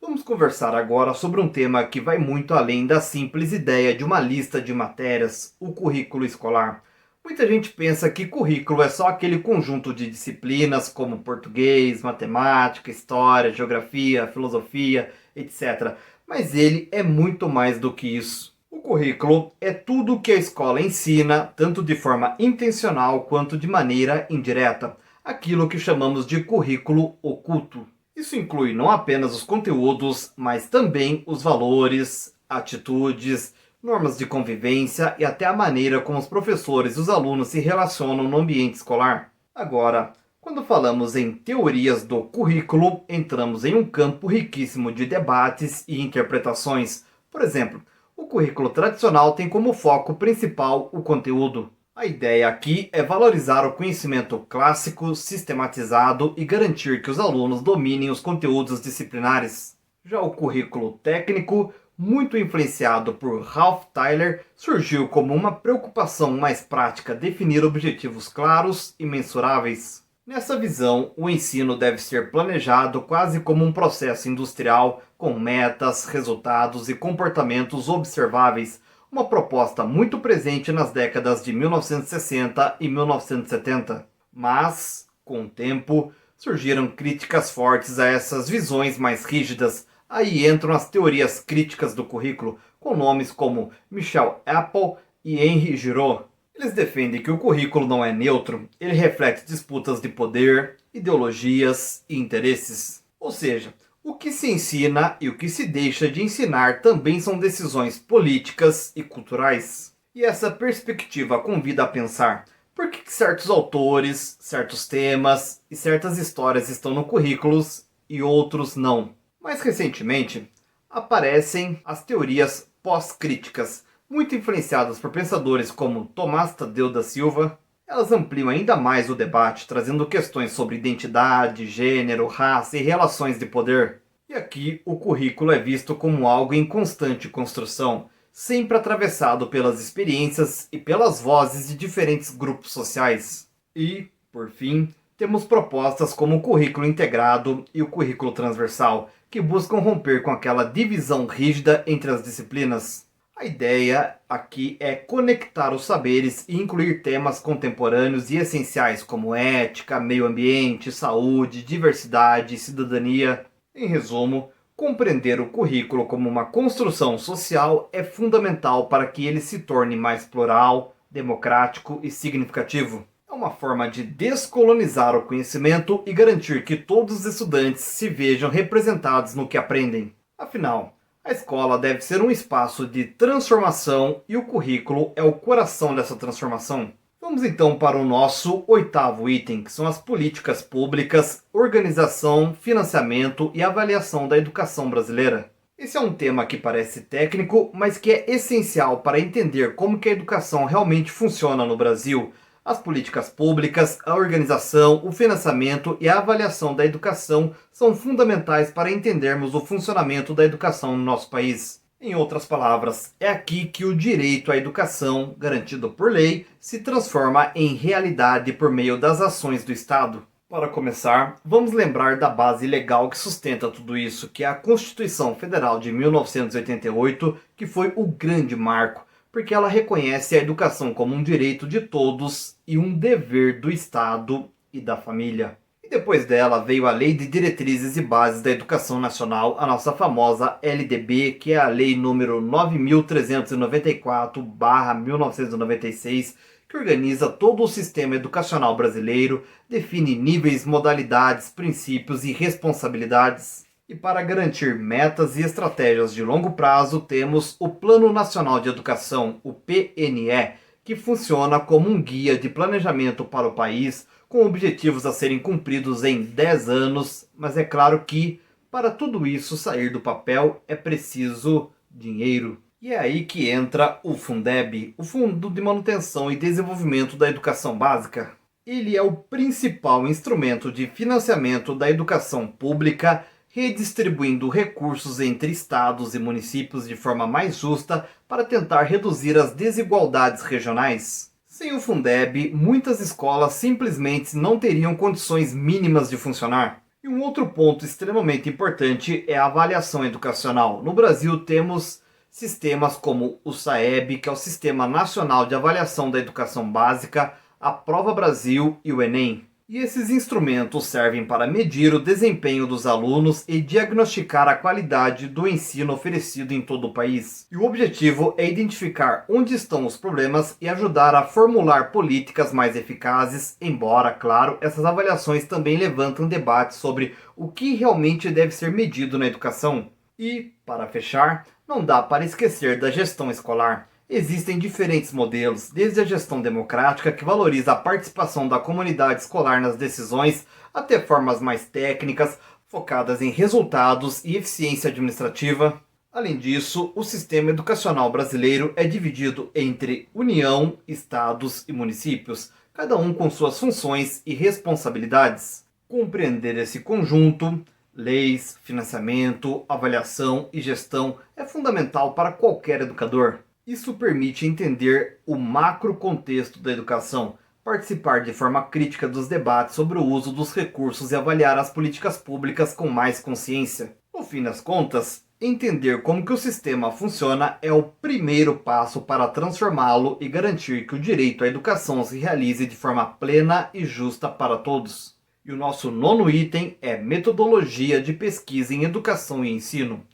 Vamos conversar agora sobre um tema que vai muito além da simples ideia de uma lista de matérias, o currículo escolar. Muita gente pensa que currículo é só aquele conjunto de disciplinas como português, matemática, história, geografia, filosofia, etc. Mas ele é muito mais do que isso. O currículo é tudo o que a escola ensina, tanto de forma intencional quanto de maneira indireta. Aquilo que chamamos de currículo oculto. Isso inclui não apenas os conteúdos, mas também os valores, atitudes, normas de convivência e até a maneira como os professores e os alunos se relacionam no ambiente escolar. Agora, quando falamos em teorias do currículo, entramos em um campo riquíssimo de debates e interpretações. Por exemplo, o currículo tradicional tem como foco principal o conteúdo. A ideia aqui é valorizar o conhecimento clássico, sistematizado e garantir que os alunos dominem os conteúdos disciplinares. Já o currículo técnico, muito influenciado por Ralph Tyler, surgiu como uma preocupação mais prática definir objetivos claros e mensuráveis. Nessa visão, o ensino deve ser planejado quase como um processo industrial, com metas, resultados e comportamentos observáveis, uma proposta muito presente nas décadas de 1960 e 1970. Mas, com o tempo, surgiram críticas fortes a essas visões mais rígidas. Aí entram as teorias críticas do currículo, com nomes como Michel Apple e Henri Giraud. Eles defendem que o currículo não é neutro, ele reflete disputas de poder, ideologias e interesses. Ou seja, o que se ensina e o que se deixa de ensinar também são decisões políticas e culturais. E essa perspectiva convida a pensar: por que certos autores, certos temas e certas histórias estão no currículo e outros não? Mais recentemente, aparecem as teorias pós-críticas, muito influenciadas por pensadores como Tomás Tadeu da Silva. Elas ampliam ainda mais o debate, trazendo questões sobre identidade, gênero, raça e relações de poder. E aqui o currículo é visto como algo em constante construção, sempre atravessado pelas experiências e pelas vozes de diferentes grupos sociais. E, por fim, temos propostas como o currículo integrado e o currículo transversal, que buscam romper com aquela divisão rígida entre as disciplinas. A ideia aqui é conectar os saberes e incluir temas contemporâneos e essenciais como ética, meio ambiente, saúde, diversidade e cidadania. Em resumo, compreender o currículo como uma construção social é fundamental para que ele se torne mais plural, democrático e significativo. É uma forma de descolonizar o conhecimento e garantir que todos os estudantes se vejam representados no que aprendem. Afinal, a escola deve ser um espaço de transformação e o currículo é o coração dessa transformação. Vamos então para o nosso 8º item, que são as políticas públicas, organização, financiamento e avaliação da educação brasileira. Esse é um tema que parece técnico, mas que é essencial para entender como que a educação realmente funciona no Brasil. As políticas públicas, a organização, o financiamento e a avaliação da educação são fundamentais para entendermos o funcionamento da educação no nosso país. Em outras palavras, é aqui que o direito à educação, garantido por lei, se transforma em realidade por meio das ações do Estado. Para começar, vamos lembrar da base legal que sustenta tudo isso, que é a Constituição Federal de 1988, que foi o grande marco, porque ela reconhece a educação como um direito de todos e um dever do Estado e da família. E depois dela veio a Lei de Diretrizes e Bases da Educação Nacional, a nossa famosa LDB, que é a Lei número 9.394/1996, que organiza todo o sistema educacional brasileiro, define níveis, modalidades, princípios e responsabilidades. E para garantir metas e estratégias de longo prazo, temos o Plano Nacional de Educação, o PNE, que funciona como um guia de planejamento para o país, com objetivos a serem cumpridos em 10 anos, mas é claro que, para tudo isso sair do papel, é preciso dinheiro. E é aí que entra o Fundeb, o Fundo de Manutenção e Desenvolvimento da Educação Básica. Ele é o principal instrumento de financiamento da educação pública, redistribuindo recursos entre estados e municípios de forma mais justa para tentar reduzir as desigualdades regionais. Sem o Fundeb, muitas escolas simplesmente não teriam condições mínimas de funcionar. E um outro ponto extremamente importante é a avaliação educacional. No Brasil temos sistemas como o SAEB, que é o Sistema Nacional de Avaliação da Educação Básica, a Prova Brasil e o Enem. E esses instrumentos servem para medir o desempenho dos alunos e diagnosticar a qualidade do ensino oferecido em todo o país. E o objetivo é identificar onde estão os problemas e ajudar a formular políticas mais eficazes, embora, claro, essas avaliações também levantam debates sobre o que realmente deve ser medido na educação. E, para fechar, não dá para esquecer da gestão escolar. Existem diferentes modelos, desde a gestão democrática, que valoriza a participação da comunidade escolar nas decisões, até formas mais técnicas, focadas em resultados e eficiência administrativa. Além disso, o sistema educacional brasileiro é dividido entre União, estados e municípios, cada um com suas funções e responsabilidades. Compreender esse conjunto, leis, financiamento, avaliação e gestão é fundamental para qualquer educador. Isso permite entender o macro contexto da educação, participar de forma crítica dos debates sobre o uso dos recursos e avaliar as políticas públicas com mais consciência. No fim das contas, entender como que o sistema funciona é o primeiro passo para transformá-lo e garantir que o direito à educação se realize de forma plena e justa para todos. E o nosso 9º item é metodologia de pesquisa em educação e ensino.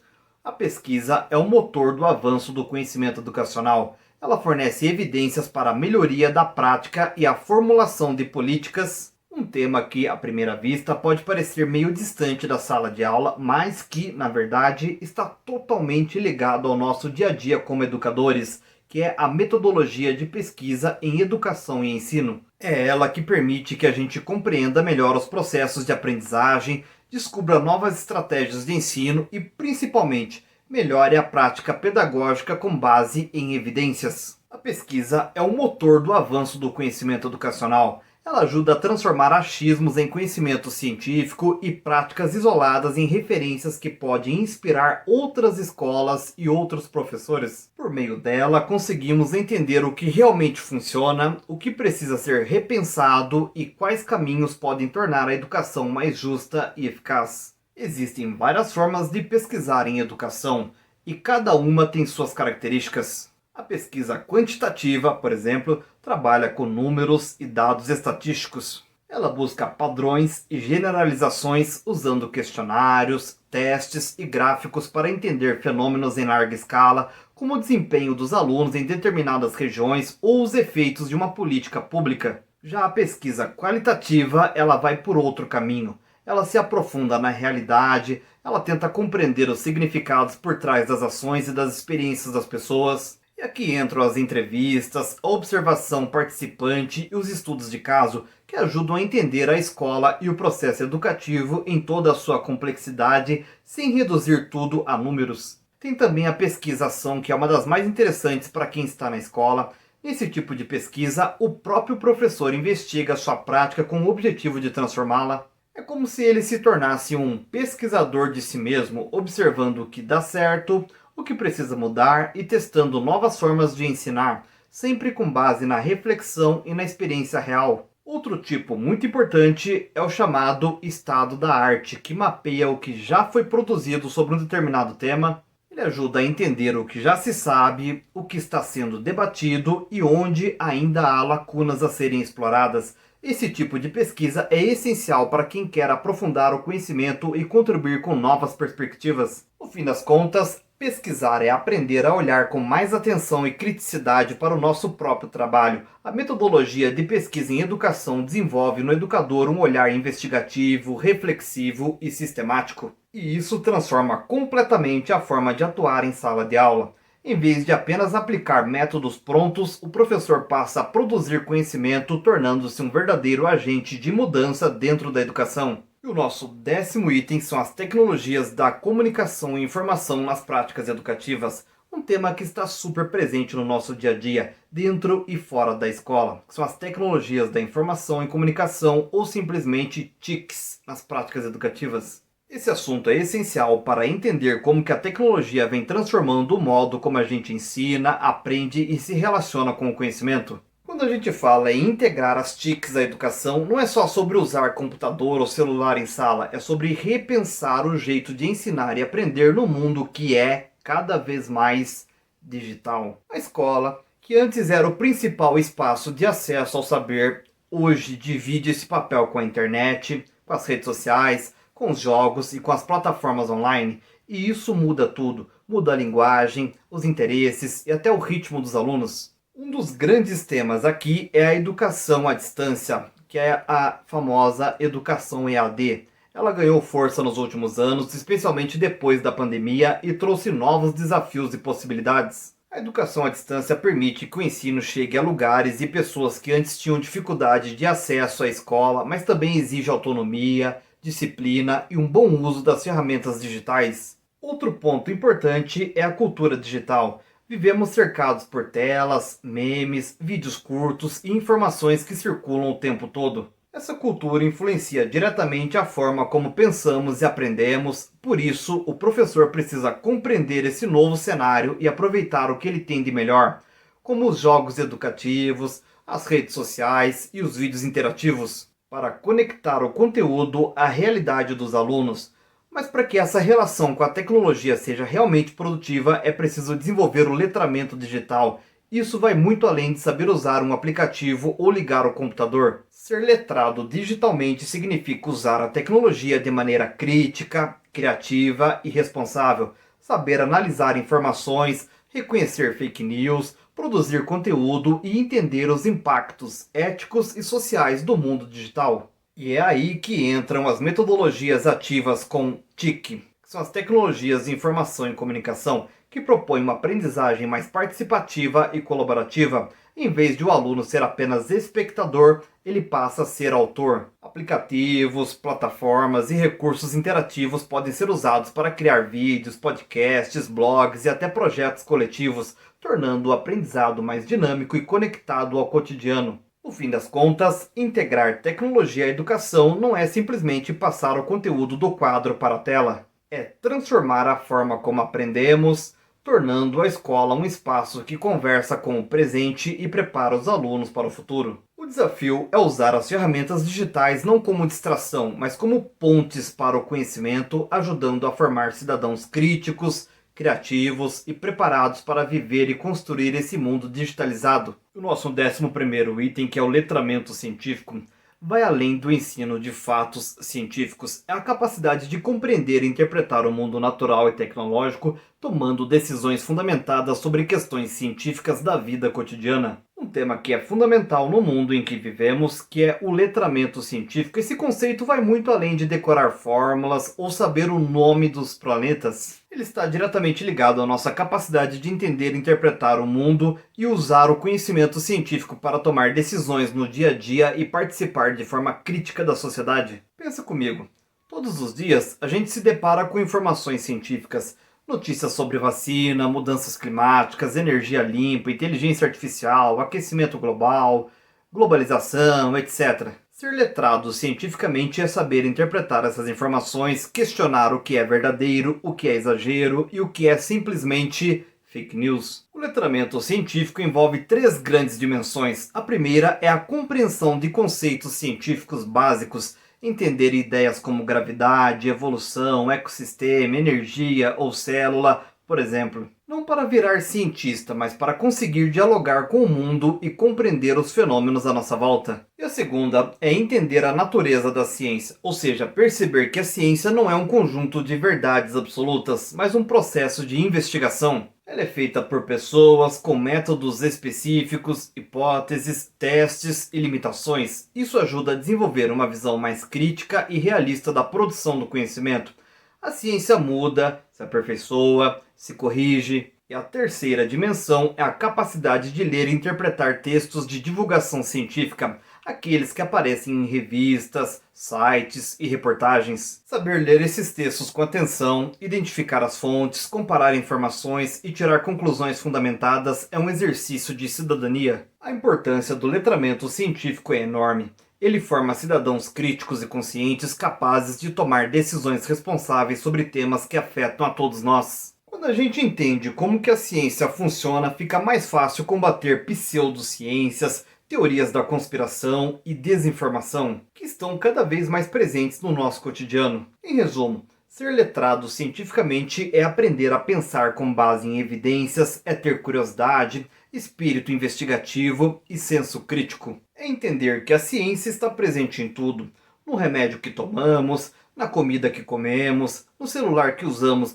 A pesquisa é o motor do avanço do conhecimento educacional. Ela fornece evidências para a melhoria da prática e a formulação de políticas, um tema que, à primeira vista, pode parecer meio distante da sala de aula, mas que, na verdade, está totalmente ligado ao nosso dia a dia como educadores, que é a metodologia de pesquisa em educação e ensino. É ela que permite que a gente compreenda melhor os processos de aprendizagem, descubra novas estratégias de ensino e, principalmente, melhore a prática pedagógica com base em evidências. A pesquisa é o motor do avanço do conhecimento educacional. Ela ajuda a transformar achismos em conhecimento científico e práticas isoladas em referências que podem inspirar outras escolas e outros professores. Por meio dela, conseguimos entender o que realmente funciona, o que precisa ser repensado e quais caminhos podem tornar a educação mais justa e eficaz. Existem várias formas de pesquisar em educação e cada uma tem suas características. A pesquisa quantitativa, por exemplo, trabalha com números e dados estatísticos. Ela busca padrões e generalizações usando questionários, testes e gráficos para entender fenômenos em larga escala, como o desempenho dos alunos em determinadas regiões ou os efeitos de uma política pública. Já a pesquisa qualitativa, ela vai por outro caminho. Ela se aprofunda na realidade, ela tenta compreender os significados por trás das ações e das experiências das pessoas. E aqui entram as entrevistas, a observação participante e os estudos de caso, que ajudam a entender a escola e o processo educativo em toda a sua complexidade, sem reduzir tudo a números. Tem também a pesquisação, que é uma das mais interessantes para quem está na escola. Nesse tipo de pesquisa, o próprio professor investiga sua prática com o objetivo de transformá-la. É como se ele se tornasse um pesquisador de si mesmo, observando o que dá certo, o que precisa mudar e testando novas formas de ensinar, sempre com base na reflexão e na experiência real. Outro tipo muito importante é o chamado estado da arte, que mapeia o que já foi produzido sobre um determinado tema. Ele ajuda a entender o que já se sabe, o que está sendo debatido e onde ainda há lacunas a serem exploradas. Esse tipo de pesquisa é essencial para quem quer aprofundar o conhecimento e contribuir com novas perspectivas. No fim das contas, pesquisar é aprender a olhar com mais atenção e criticidade para o nosso próprio trabalho. A metodologia de pesquisa em educação desenvolve no educador um olhar investigativo, reflexivo e sistemático. E isso transforma completamente a forma de atuar em sala de aula. Em vez de apenas aplicar métodos prontos, o professor passa a produzir conhecimento, tornando-se um verdadeiro agente de mudança dentro da educação. E o nosso 10º item são as tecnologias da comunicação e informação nas práticas educativas, um tema que está super presente no nosso dia a dia, dentro e fora da escola. São as tecnologias da informação e comunicação, ou simplesmente TICs, nas práticas educativas. Esse assunto é essencial para entender como que a tecnologia vem transformando o modo como a gente ensina, aprende e se relaciona com o conhecimento. Quando a gente fala em integrar as TICs à educação, não é só sobre usar computador ou celular em sala, é sobre repensar o jeito de ensinar e aprender no mundo que é cada vez mais digital. A escola, que antes era o principal espaço de acesso ao saber, hoje divide esse papel com a internet, com as redes sociais, com os jogos e com as plataformas online, e isso muda tudo, muda a linguagem, os interesses e até o ritmo dos alunos. Um dos grandes temas aqui é a educação à distância, que é a famosa educação EAD. Ela ganhou força nos últimos anos, especialmente depois da pandemia, e trouxe novos desafios e possibilidades. A educação à distância permite que o ensino chegue a lugares e pessoas que antes tinham dificuldade de acesso à escola, mas também exige autonomia, disciplina e um bom uso das ferramentas digitais. Outro ponto importante é a cultura digital. Vivemos cercados por telas, memes, vídeos curtos e informações que circulam o tempo todo. Essa cultura influencia diretamente a forma como pensamos e aprendemos, por isso o professor precisa compreender esse novo cenário e aproveitar o que ele tem de melhor, como os jogos educativos, as redes sociais e os vídeos interativos, para conectar o conteúdo à realidade dos alunos. Mas para que essa relação com a tecnologia seja realmente produtiva, é preciso desenvolver o letramento digital. Isso vai muito além de saber usar um aplicativo ou ligar o computador. Ser letrado digitalmente significa usar a tecnologia de maneira crítica, criativa e responsável. Saber analisar informações, reconhecer fake news, produzir conteúdo e entender os impactos éticos e sociais do mundo digital. E é aí que entram as metodologias ativas com TIC, que são as tecnologias de informação e comunicação, que propõem uma aprendizagem mais participativa e colaborativa. Em vez de o aluno ser apenas espectador, ele passa a ser autor. Aplicativos, plataformas e recursos interativos podem ser usados para criar vídeos, podcasts, blogs e até projetos coletivos, tornando o aprendizado mais dinâmico e conectado ao cotidiano. No fim das contas, integrar tecnologia à educação não é simplesmente passar o conteúdo do quadro para a tela. É transformar a forma como aprendemos, tornando a escola um espaço que conversa com o presente e prepara os alunos para o futuro. O desafio é usar as ferramentas digitais não como distração, mas como pontes para o conhecimento, ajudando a formar cidadãos críticos, criativos e preparados para viver e construir esse mundo digitalizado. O nosso 11º item, que é o letramento científico, vai além do ensino de fatos científicos. É a capacidade de compreender e interpretar o mundo natural e tecnológico, tomando decisões fundamentadas sobre questões científicas da vida cotidiana. Um tema que é fundamental no mundo em que vivemos, que é o letramento científico. Esse conceito vai muito além de decorar fórmulas ou saber o nome dos planetas. Ele está diretamente ligado à nossa capacidade de entender e interpretar o mundo e usar o conhecimento científico para tomar decisões no dia a dia e participar de forma crítica da sociedade. Pensa comigo, todos os dias a gente se depara com informações científicas, notícias sobre vacina, mudanças climáticas, energia limpa, inteligência artificial, aquecimento global, globalização, etc. Ser letrado cientificamente é saber interpretar essas informações, questionar o que é verdadeiro, o que é exagero e o que é simplesmente fake news. O letramento científico envolve 3 grandes dimensões. A primeira é a compreensão de conceitos científicos básicos, entender ideias como gravidade, evolução, ecossistema, energia ou célula, por exemplo. Não para virar cientista, mas para conseguir dialogar com o mundo e compreender os fenômenos à nossa volta. E a segunda é entender a natureza da ciência, ou seja, perceber que a ciência não é um conjunto de verdades absolutas, mas um processo de investigação. Ela é feita por pessoas com métodos específicos, hipóteses, testes e limitações. Isso ajuda a desenvolver uma visão mais crítica e realista da produção do conhecimento. A ciência muda, se aperfeiçoa, se corrige. E a terceira dimensão é a capacidade de ler e interpretar textos de divulgação científica, aqueles que aparecem em revistas, sites e reportagens. Saber ler esses textos com atenção, identificar as fontes, comparar informações e tirar conclusões fundamentadas é um exercício de cidadania. A importância do letramento científico é enorme. Ele forma cidadãos críticos e conscientes capazes de tomar decisões responsáveis sobre temas que afetam a todos nós. Quando a gente entende como que a ciência funciona, fica mais fácil combater pseudociências, teorias da conspiração e desinformação, que estão cada vez mais presentes no nosso cotidiano. Em resumo, ser letrado cientificamente é aprender a pensar com base em evidências, é ter curiosidade, espírito investigativo e senso crítico. É entender que a ciência está presente em tudo, no remédio que tomamos, na comida que comemos, no celular que usamos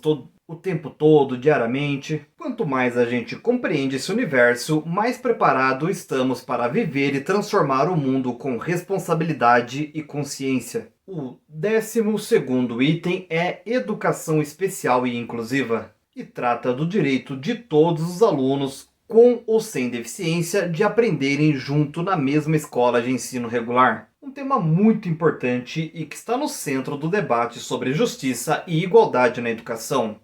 o tempo todo, diariamente. Quanto mais a gente compreende esse universo, mais preparado estamos para viver e transformar o mundo com responsabilidade e consciência. O 12º item é educação especial e inclusiva, e trata do direito de todos os alunos, com ou sem deficiência, de aprenderem junto na mesma escola de ensino regular. Um tema muito importante e que está no centro do debate sobre justiça e igualdade na educação,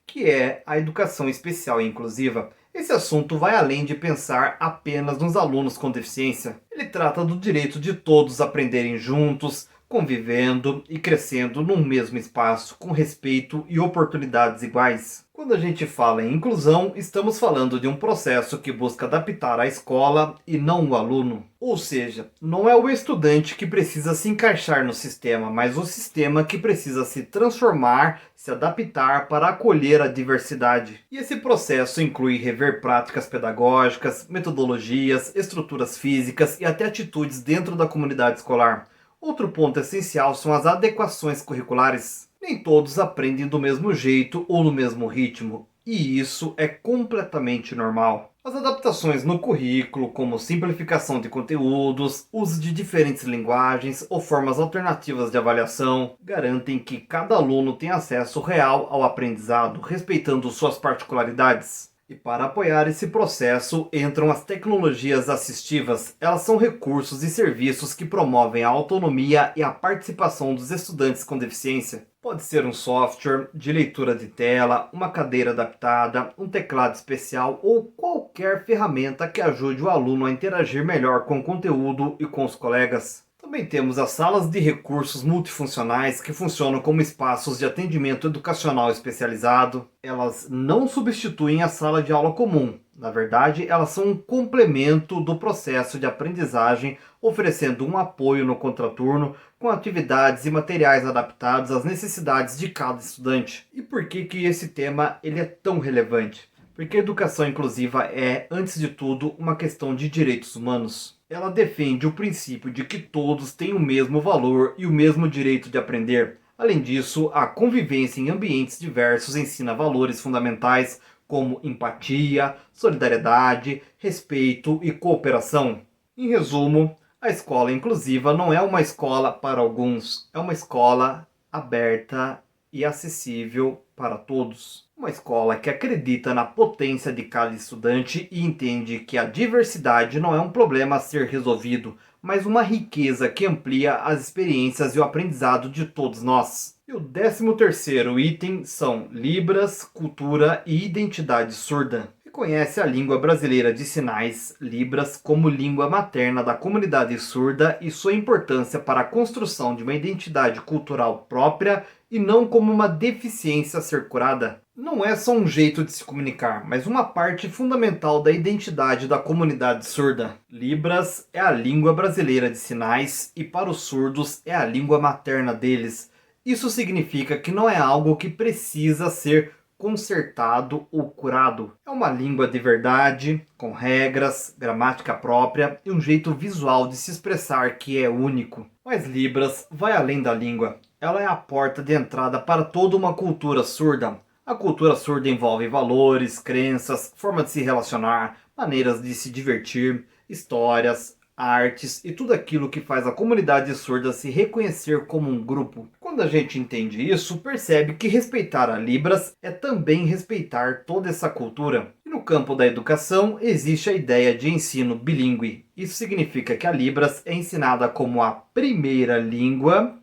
que é a educação especial e inclusiva. Esse assunto vai além de pensar apenas nos alunos com deficiência. Ele trata do direito de todos aprenderem juntos, convivendo e crescendo num mesmo espaço, com respeito e oportunidades iguais. Quando a gente fala em inclusão, estamos falando de um processo que busca adaptar a escola e não o aluno. Ou seja, não é o estudante que precisa se encaixar no sistema, mas o sistema que precisa se transformar, se adaptar para acolher a diversidade. E esse processo inclui rever práticas pedagógicas, metodologias, estruturas físicas e até atitudes dentro da comunidade escolar. Outro ponto essencial são as adequações curriculares. Nem todos aprendem do mesmo jeito ou no mesmo ritmo, e isso é completamente normal. As adaptações no currículo, como simplificação de conteúdos, uso de diferentes linguagens ou formas alternativas de avaliação, garantem que cada aluno tenha acesso real ao aprendizado, respeitando suas particularidades. E para apoiar esse processo entram as tecnologias assistivas. Elas são recursos e serviços que promovem a autonomia e a participação dos estudantes com deficiência. Pode ser um software de leitura de tela, uma cadeira adaptada, um teclado especial ou qualquer ferramenta que ajude o aluno a interagir melhor com o conteúdo e com os colegas. Também temos as salas de recursos multifuncionais que funcionam como espaços de atendimento educacional especializado. Elas não substituem a sala de aula comum. Na verdade, elas são um complemento do processo de aprendizagem, oferecendo um apoio no contraturno com atividades e materiais adaptados às necessidades de cada estudante. E por que esse tema ele é tão relevante? Porque a educação inclusiva é, antes de tudo, uma questão de direitos humanos. Ela defende o princípio de que todos têm o mesmo valor e o mesmo direito de aprender. Além disso, a convivência em ambientes diversos ensina valores fundamentais como empatia, solidariedade, respeito e cooperação. Em resumo, a escola inclusiva não é uma escola para alguns, é uma escola aberta e acessível para todos. Uma escola que acredita na potência de cada estudante e entende que a diversidade não é um problema a ser resolvido, mas uma riqueza que amplia as experiências e o aprendizado de todos nós. E o 13º item são Libras, Cultura e Identidade Surda. Reconhece a língua brasileira de sinais, Libras, como língua materna da comunidade surda e sua importância para a construção de uma identidade cultural própria e não como uma deficiência a ser curada. Não é só um jeito de se comunicar, mas uma parte fundamental da identidade da comunidade surda. Libras é a língua brasileira de sinais e para os surdos é a língua materna deles. Isso significa que não é algo que precisa ser consertado ou curado. É uma língua de verdade, com regras, gramática própria e um jeito visual de se expressar que é único. Mas Libras vai além da língua. Ela é a porta de entrada para toda uma cultura surda. A cultura surda envolve valores, crenças, forma de se relacionar, maneiras de se divertir, histórias, artes e tudo aquilo que faz a comunidade surda se reconhecer como um grupo. Quando a gente entende isso, percebe que respeitar a Libras é também respeitar toda essa cultura. E no campo da educação existe a ideia de ensino bilíngue. Isso significa que a Libras é ensinada como a primeira língua,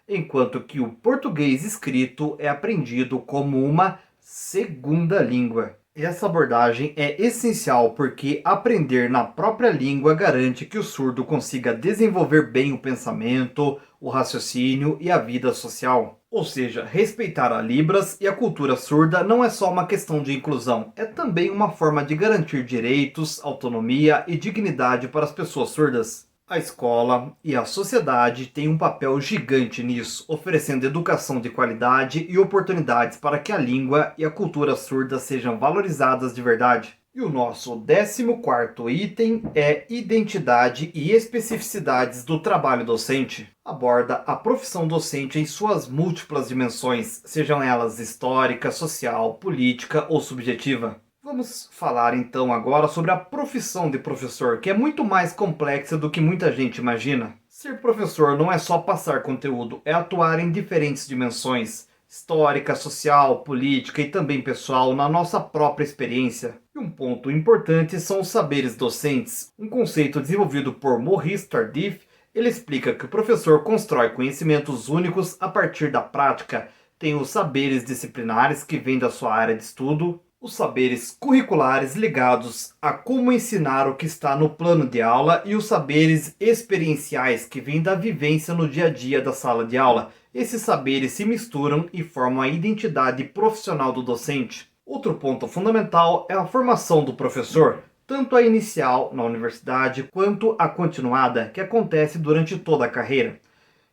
enquanto que o português escrito é aprendido como uma segunda língua. Essa abordagem é essencial porque aprender na própria língua garante que o surdo consiga desenvolver bem o pensamento, o raciocínio e a vida social. Ou seja, respeitar a Libras e a cultura surda não é só uma questão de inclusão, é também uma forma de garantir direitos, autonomia e dignidade para as pessoas surdas. A escola e a sociedade têm um papel gigante nisso, oferecendo educação de qualidade e oportunidades para que a língua e a cultura surda sejam valorizadas de verdade. E o nosso 14º item é Identidade e especificidades do trabalho docente. Aborda a profissão docente em suas múltiplas dimensões, sejam elas histórica, social, política ou subjetiva. Vamos falar então agora sobre a profissão de professor, que é muito mais complexa do que muita gente imagina. Ser professor não é só passar conteúdo, é atuar em diferentes dimensões, histórica, social, política e também pessoal, na nossa própria experiência. E um ponto importante são os saberes docentes. Um conceito desenvolvido por Maurice Tardif, ele explica que o professor constrói conhecimentos únicos a partir da prática. Tem os saberes disciplinares que vêm da sua área de estudo, os saberes curriculares ligados a como ensinar o que está no plano de aula e os saberes experienciais que vêm da vivência no dia a dia da sala de aula. Esses saberes se misturam e formam a identidade profissional do docente. Outro ponto fundamental é a formação do professor, tanto a inicial na universidade quanto a continuada, que acontece durante toda a carreira.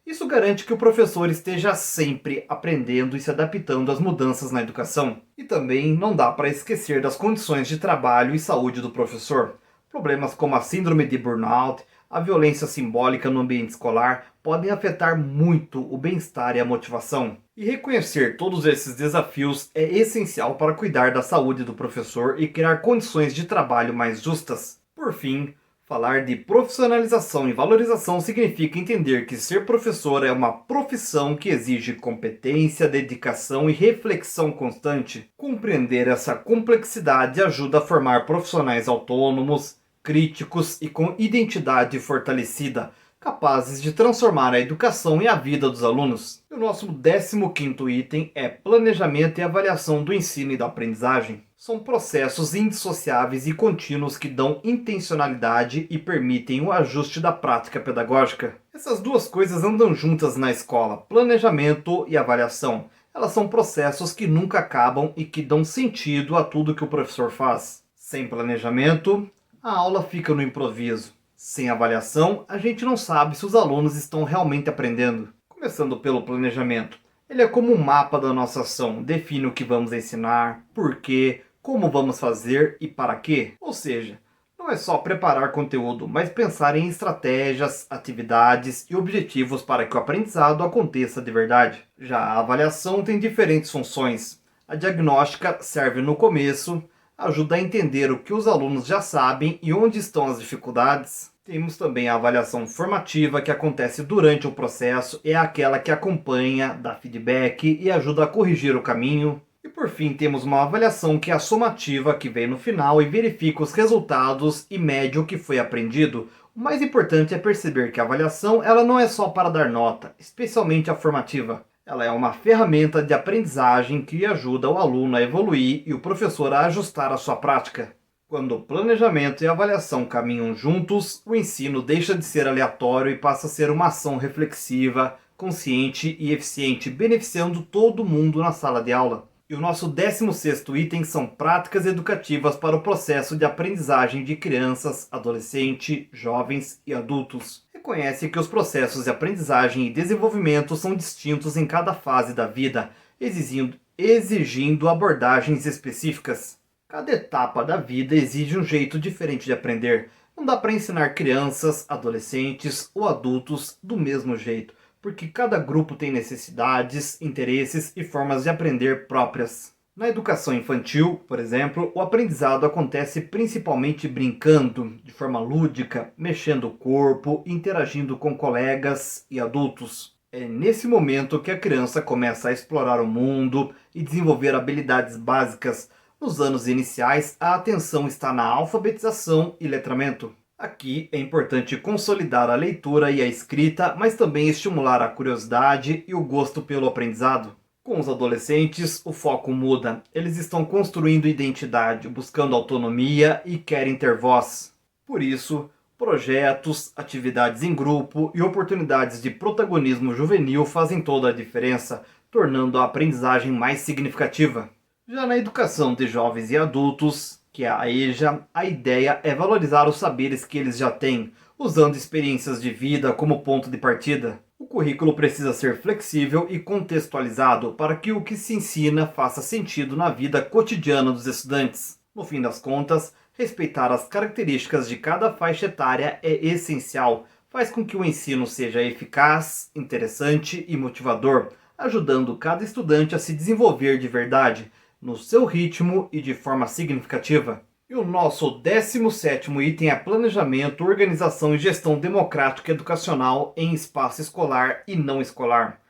Isso garante que o professor esteja sempre aprendendo e se adaptando às mudanças na educação. E também não dá para esquecer das condições de trabalho e saúde do professor. Problemas como a síndrome de burnout, a violência simbólica no ambiente escolar podem afetar muito o bem-estar e a motivação. E reconhecer todos esses desafios é essencial para cuidar da saúde do professor e criar condições de trabalho mais justas. Por fim, Falar de profissionalização e valorização significa entender que ser professor é uma profissão que exige competência, dedicação e reflexão constante. Compreender essa complexidade ajuda a formar profissionais autônomos, críticos e com identidade fortalecida, capazes de transformar a educação e a vida dos alunos. E o nosso 15º item é planejamento e avaliação do ensino e da aprendizagem. São processos indissociáveis e contínuos que dão intencionalidade e permitem o ajuste da prática pedagógica. Essas duas coisas andam juntas na escola, planejamento e avaliação. Elas são processos que nunca acabam e que dão sentido a tudo que o professor faz. Sem planejamento, a aula fica no improviso. Sem avaliação, a gente não sabe se os alunos estão realmente aprendendo. Começando pelo planejamento. Ele é como um mapa da nossa ação, define o que vamos ensinar, por quê, como vamos fazer e para quê. Ou seja, não é só preparar conteúdo, mas pensar em estratégias, atividades e objetivos para que o aprendizado aconteça de verdade. Já a avaliação tem diferentes funções. A diagnóstica serve no começo, ajuda a entender o que os alunos já sabem e onde estão as dificuldades. Temos também a avaliação formativa, que acontece durante o processo, é aquela que acompanha, dá feedback e ajuda a corrigir o caminho. E por fim temos uma avaliação que é a somativa, que vem no final e verifica os resultados e mede o que foi aprendido. O mais importante é perceber que a avaliação ela não é só para dar nota, especialmente a formativa. Ela é uma ferramenta de aprendizagem que ajuda o aluno a evoluir e o professor a ajustar a sua prática. Quando o planejamento e a avaliação caminham juntos, o ensino deixa de ser aleatório e passa a ser uma ação reflexiva, consciente e eficiente, beneficiando todo mundo na sala de aula. E o nosso 16º item são práticas educativas para o processo de aprendizagem de crianças, adolescentes, jovens e adultos. Reconhece que os processos de aprendizagem e desenvolvimento são distintos em cada fase da vida, exigindo abordagens específicas. Cada etapa da vida exige um jeito diferente de aprender. Não dá para ensinar crianças, adolescentes ou adultos do mesmo jeito, porque cada grupo tem necessidades, interesses e formas de aprender próprias. Na educação infantil, por exemplo, o aprendizado acontece principalmente brincando, de forma lúdica, mexendo o corpo, interagindo com colegas e adultos. É nesse momento que a criança começa a explorar o mundo e desenvolver habilidades básicas. Nos anos iniciais, a atenção está na alfabetização e letramento. Aqui é importante consolidar a leitura e a escrita, mas também estimular a curiosidade e o gosto pelo aprendizado. Com os adolescentes, o foco muda. Eles estão construindo identidade, buscando autonomia e querem ter voz. Por isso, projetos, atividades em grupo e oportunidades de protagonismo juvenil fazem toda a diferença, tornando a aprendizagem mais significativa. Já na educação de jovens e adultos, que é a EJA, a ideia é valorizar os saberes que eles já têm, usando experiências de vida como ponto de partida. O currículo precisa ser flexível e contextualizado para que o que se ensina faça sentido na vida cotidiana dos estudantes. No fim das contas, respeitar as características de cada faixa etária é essencial, faz com que o ensino seja eficaz, interessante e motivador, ajudando cada estudante a se desenvolver de verdade, no seu ritmo e de forma significativa. E o nosso 17º item é planejamento, organização e gestão democrática educacional em espaço escolar e não escolar.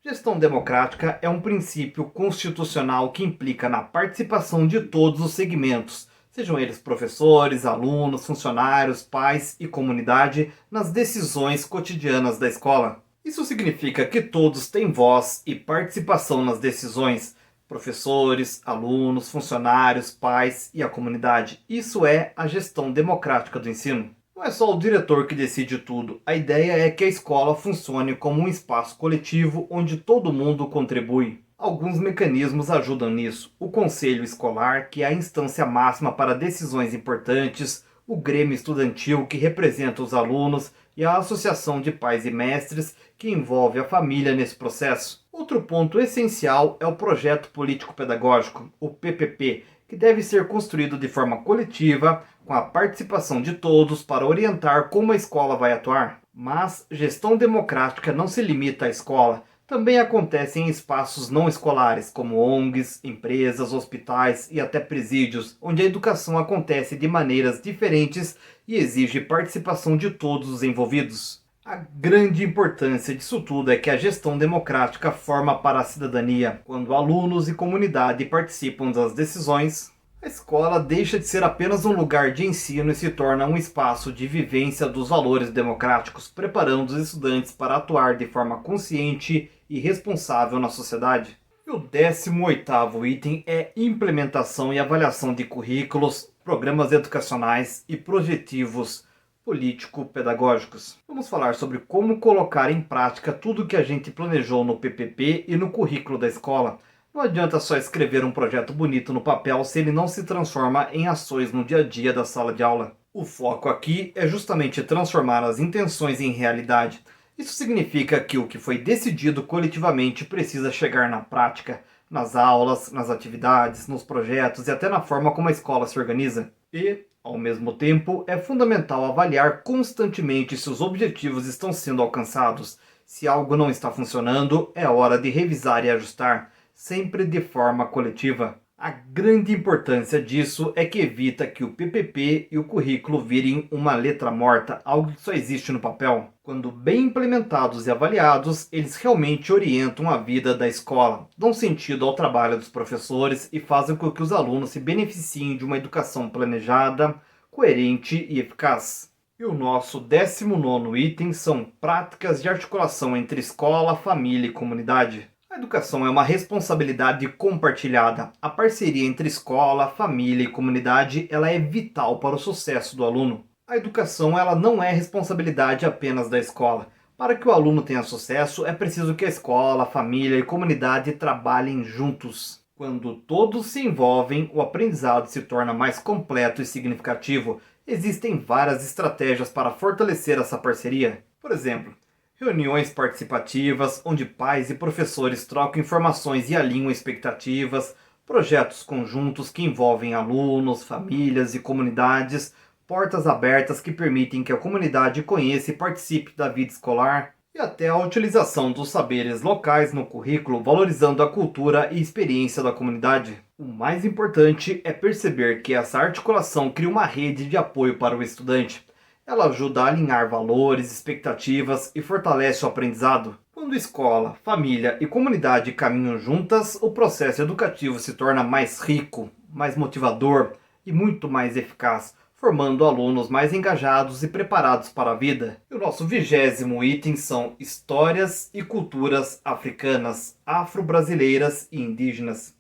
Gestão democrática é um princípio constitucional que implica na participação de todos os segmentos, sejam eles professores, alunos, funcionários, pais e comunidade, nas decisões cotidianas da escola. Isso significa que todos têm voz e participação nas decisões, professores, alunos, funcionários, pais e a comunidade. Isso é a gestão democrática do ensino. Não é só o diretor que decide tudo. A ideia é que a escola funcione como um espaço coletivo onde todo mundo contribui. Alguns mecanismos ajudam nisso. O conselho escolar, que é a instância máxima para decisões importantes, o grêmio estudantil, que representa os alunos, e a associação de pais e mestres, que envolve a família nesse processo. Outro ponto essencial é o projeto político-pedagógico, o PPP, que deve ser construído de forma coletiva, com a participação de todos para orientar como a escola vai atuar. Mas gestão democrática não se limita à escola, Também acontece em espaços não escolares, como ONGs, empresas, hospitais e até presídios, onde a educação acontece de maneiras diferentes e exige participação de todos os envolvidos. A grande importância disso tudo é que a gestão democrática forma para a cidadania. Quando alunos e comunidade participam das decisões, a escola deixa de ser apenas um lugar de ensino e se torna um espaço de vivência dos valores democráticos, preparando os estudantes para atuar de forma consciente e responsável na sociedade. E o 18º item é implementação e avaliação de currículos, programas educacionais e projetivos político-pedagógicos. Vamos falar sobre como colocar em prática tudo o que a gente planejou no PPP e no currículo da escola. Não adianta só escrever um projeto bonito no papel se ele não se transforma em ações no dia a dia da sala de aula. O foco aqui é justamente transformar as intenções em realidade. Isso significa que o que foi decidido coletivamente precisa chegar na prática, nas aulas, nas atividades, nos projetos e até na forma como a escola se organiza. E, ao mesmo tempo, é fundamental avaliar constantemente se os objetivos estão sendo alcançados. Se algo não está funcionando, é hora de revisar e ajustar, sempre de forma coletiva. A grande importância disso é que evita que o PPP e o currículo virem uma letra morta, algo que só existe no papel. Quando bem implementados e avaliados, eles realmente orientam a vida da escola, dão sentido ao trabalho dos professores e fazem com que os alunos se beneficiem de uma educação planejada, coerente e eficaz. E o nosso 19º item são práticas de articulação entre escola, família e comunidade. A educação é uma responsabilidade compartilhada. A parceria entre escola, família e comunidade ela é vital para o sucesso do aluno. A educação ela não é responsabilidade apenas da escola. Para que o aluno tenha sucesso, é preciso que a escola, família e comunidade trabalhem juntos. Quando todos se envolvem, o aprendizado se torna mais completo e significativo. Existem várias estratégias para fortalecer essa parceria. Por exemplo, reuniões participativas, onde pais e professores trocam informações e alinham expectativas, projetos conjuntos que envolvem alunos, famílias e comunidades, portas abertas que permitem que a comunidade conheça e participe da vida escolar, e até a utilização dos saberes locais no currículo, valorizando a cultura e experiência da comunidade. O mais importante é perceber que essa articulação cria uma rede de apoio para o estudante. Ela ajuda a alinhar valores, expectativas e fortalece o aprendizado. Quando escola, família e comunidade caminham juntas, o processo educativo se torna mais rico, mais motivador e muito mais eficaz, formando alunos mais engajados e preparados para a vida. E o nosso 20º item são histórias e culturas africanas, afro-brasileiras e indígenas,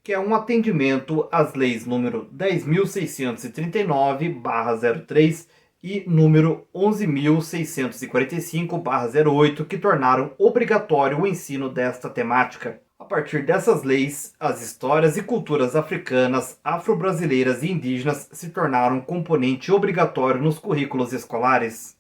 que é um atendimento às leis número 10.639/03 e número 11.645/08, que tornaram obrigatório o ensino desta temática. A partir dessas leis, as histórias e culturas africanas, afro-brasileiras e indígenas se tornaram um componente obrigatório nos currículos escolares.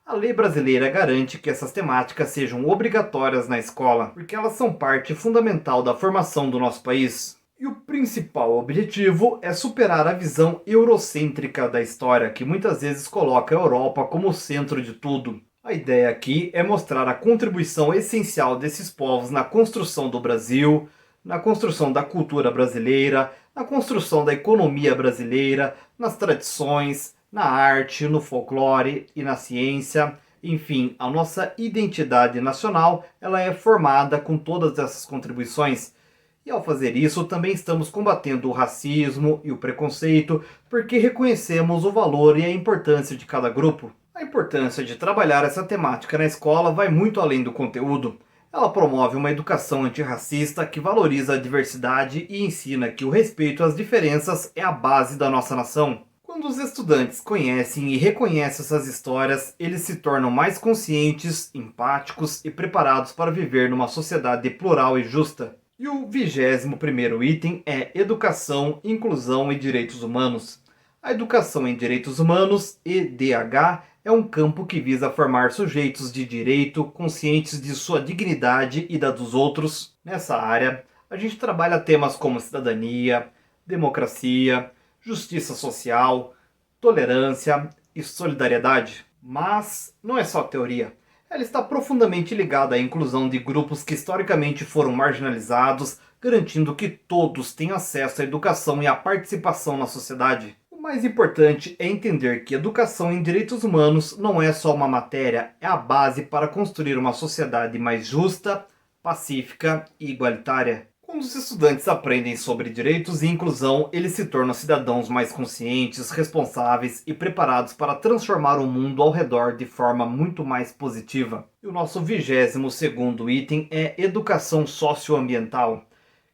A lei brasileira garante que essas temáticas sejam obrigatórias na escola, porque elas são parte fundamental da formação do nosso país. E o principal objetivo é superar a visão eurocêntrica da história, que muitas vezes coloca a Europa como o centro de tudo. A ideia aqui é mostrar a contribuição essencial desses povos na construção do Brasil, na construção da cultura brasileira, na construção da economia brasileira, nas tradições, na arte, no folclore e na ciência. Enfim, a nossa identidade nacional ela é formada com todas essas contribuições. E ao fazer isso, também estamos combatendo o racismo e o preconceito, porque reconhecemos o valor e a importância de cada grupo. A importância de trabalhar essa temática na escola vai muito além do conteúdo. Ela promove uma educação antirracista que valoriza a diversidade e ensina que o respeito às diferenças é a base da nossa nação. Quando os estudantes conhecem e reconhecem essas histórias, eles se tornam mais conscientes, empáticos e preparados para viver numa sociedade plural e justa. E o 21º item é Educação, Inclusão e Direitos Humanos. A educação em direitos humanos, EDH, é um campo que visa formar sujeitos de direito conscientes de sua dignidade e da dos outros. Nessa área, a gente trabalha temas como cidadania, democracia, justiça social, tolerância e solidariedade. Mas não é só teoria. Ela está profundamente ligada à inclusão de grupos que historicamente foram marginalizados, garantindo que todos tenham acesso à educação e à participação na sociedade. O mais importante é entender que educação em direitos humanos não é só uma matéria, é a base para construir uma sociedade mais justa, pacífica e igualitária. Quando os estudantes aprendem sobre direitos e inclusão, eles se tornam cidadãos mais conscientes, responsáveis e preparados para transformar o mundo ao redor de forma muito mais positiva. E o nosso 22º item é educação socioambiental,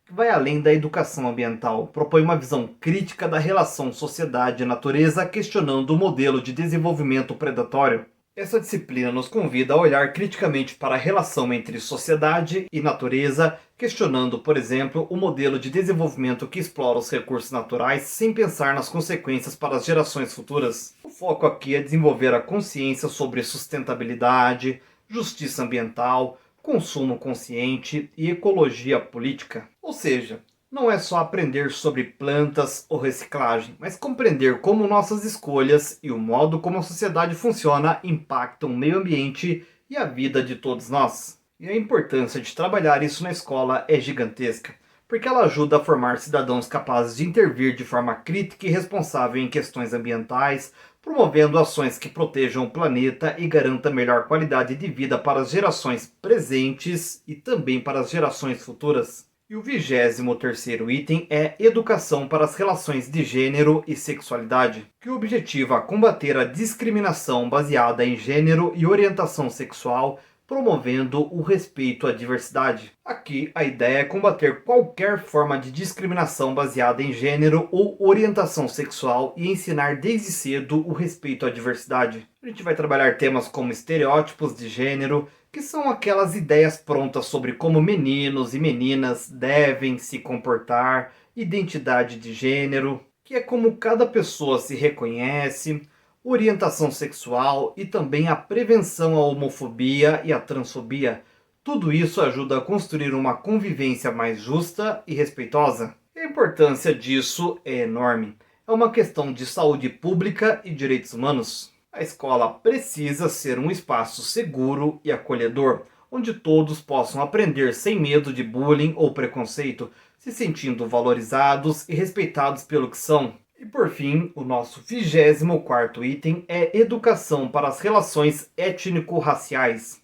que vai além da educação ambiental, propõe uma visão crítica da relação sociedade-natureza, questionando o modelo de desenvolvimento predatório. Essa disciplina nos convida a olhar criticamente para a relação entre sociedade e natureza, questionando, por exemplo, o modelo de desenvolvimento que explora os recursos naturais sem pensar nas consequências para as gerações futuras. O foco aqui é desenvolver a consciência sobre sustentabilidade, justiça ambiental, consumo consciente e ecologia política. Ou seja, não é só aprender sobre plantas ou reciclagem, mas compreender como nossas escolhas e o modo como a sociedade funciona impactam o meio ambiente e a vida de todos nós. E a importância de trabalhar isso na escola é gigantesca, porque ela ajuda a formar cidadãos capazes de intervir de forma crítica e responsável em questões ambientais, promovendo ações que protejam o planeta e garantam melhor qualidade de vida para as gerações presentes e também para as gerações futuras. E o 23º item é Educação para as Relações de Gênero e Sexualidade, que objetiva combater a discriminação baseada em gênero e orientação sexual, promovendo o respeito à diversidade. Aqui, a ideia é combater qualquer forma de discriminação baseada em gênero ou orientação sexual e ensinar desde cedo o respeito à diversidade. A gente vai trabalhar temas como estereótipos de gênero, que são aquelas ideias prontas sobre como meninos e meninas devem se comportar, identidade de gênero, que é como cada pessoa se reconhece, orientação sexual e também a prevenção à homofobia e à transfobia. Tudo isso ajuda a construir uma convivência mais justa e respeitosa. E a importância disso é enorme. É uma questão de saúde pública e direitos humanos. A escola precisa ser um espaço seguro e acolhedor, onde todos possam aprender sem medo de bullying ou preconceito, se sentindo valorizados e respeitados pelo que são. E por fim, o nosso 24º item é Educação para as Relações Étnico-Raciais.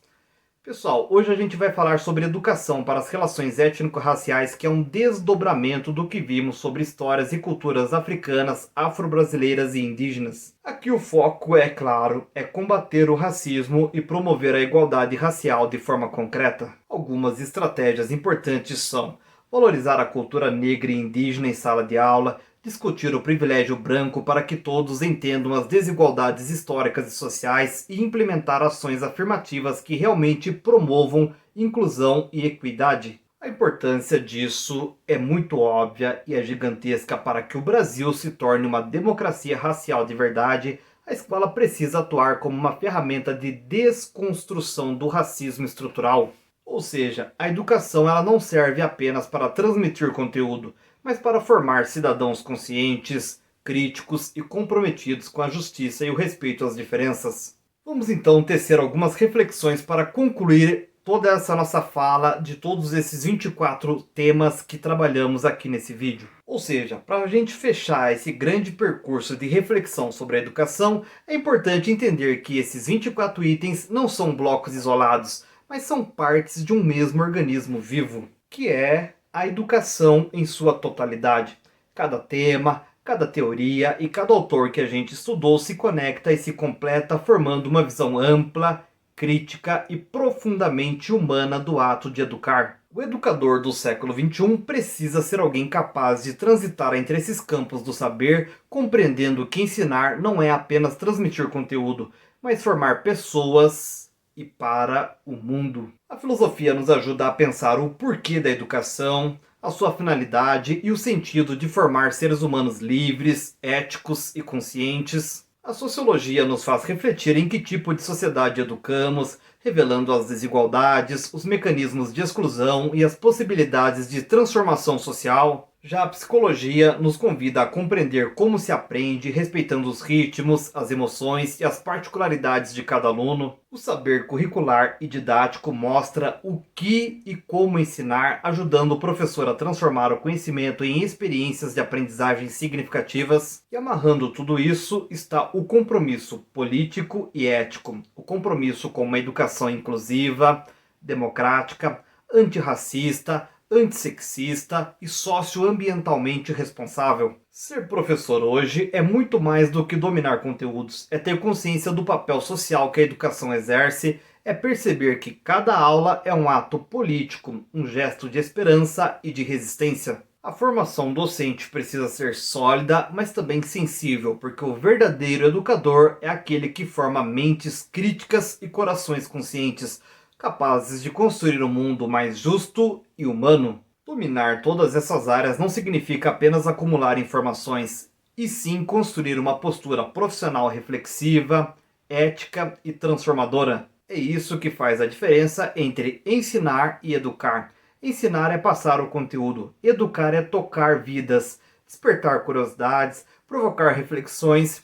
Pessoal, hoje a gente vai falar sobre educação para as relações étnico-raciais, que é um desdobramento do que vimos sobre histórias e culturas africanas, afro-brasileiras e indígenas. Aqui o foco, é claro, é combater o racismo e promover a igualdade racial de forma concreta. Algumas estratégias importantes são valorizar a cultura negra e indígena em sala de aula, discutir o privilégio branco para que todos entendam as desigualdades históricas e sociais e implementar ações afirmativas que realmente promovam inclusão e equidade. A importância disso é muito óbvia e é gigantesca. Para que o Brasil se torne uma democracia racial de verdade, a escola precisa atuar como uma ferramenta de desconstrução do racismo estrutural. Ou seja, a educação ela não serve apenas para transmitir conteúdo, mas para formar cidadãos conscientes, críticos e comprometidos com a justiça e o respeito às diferenças. Vamos então tecer algumas reflexões para concluir toda essa nossa fala de todos esses 24 temas que trabalhamos aqui nesse vídeo. Ou seja, para a gente fechar esse grande percurso de reflexão sobre a educação, é importante entender que esses 24 itens não são blocos isolados, mas são partes de um mesmo organismo vivo, que é a educação em sua totalidade. Cada tema, cada teoria e cada autor que a gente estudou se conecta e se completa, formando uma visão ampla, crítica e profundamente humana do ato de educar. O educador do século XXI precisa ser alguém capaz de transitar entre esses campos do saber, compreendendo que ensinar não é apenas transmitir conteúdo, mas formar pessoas e para o mundo. A filosofia nos ajuda a pensar o porquê da educação, a sua finalidade e o sentido de formar seres humanos livres, éticos e conscientes. A sociologia nos faz refletir em que tipo de sociedade educamos, revelando as desigualdades, os mecanismos de exclusão e as possibilidades de transformação social. Já a psicologia nos convida a compreender como se aprende, respeitando os ritmos, as emoções e as particularidades de cada aluno. O saber curricular e didático mostra o que e como ensinar, ajudando o professor a transformar o conhecimento em experiências de aprendizagem significativas. E amarrando tudo isso está o compromisso político e ético, o compromisso com uma educação inclusiva, democrática, antirracista, antissexista e socioambientalmente responsável. Ser professor hoje é muito mais do que dominar conteúdos, é ter consciência do papel social que a educação exerce, é perceber que cada aula é um ato político, um gesto de esperança e de resistência. A formação docente precisa ser sólida, mas também sensível, porque o verdadeiro educador é aquele que forma mentes críticas e corações conscientes, capazes de construir um mundo mais justo e humano. Dominar todas essas áreas não significa apenas acumular informações, e sim construir uma postura profissional reflexiva, ética e transformadora. É isso que faz a diferença entre ensinar e educar. Ensinar é passar o conteúdo, educar é tocar vidas, despertar curiosidades, provocar reflexões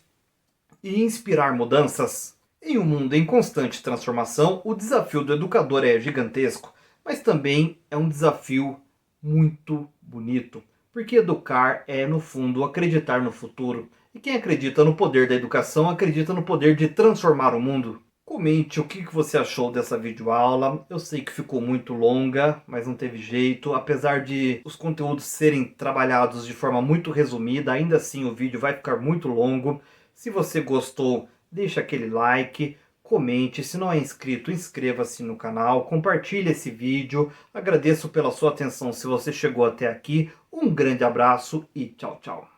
e inspirar mudanças. Em um mundo em constante transformação, o desafio do educador é gigantesco, mas também é um desafio muito bonito, porque educar é, no fundo, acreditar no futuro. E quem acredita no poder da educação acredita no poder de transformar o mundo. Comente o que você achou dessa videoaula. Eu sei que ficou muito longa, mas não teve jeito. Apesar de os conteúdos serem trabalhados de forma muito resumida, ainda assim o vídeo vai ficar muito longo. Se você gostou, deixa aquele like, comente. Se não é inscrito, inscreva-se no canal, compartilhe esse vídeo. Agradeço pela sua atenção se você chegou até aqui. Um grande abraço e tchau, tchau.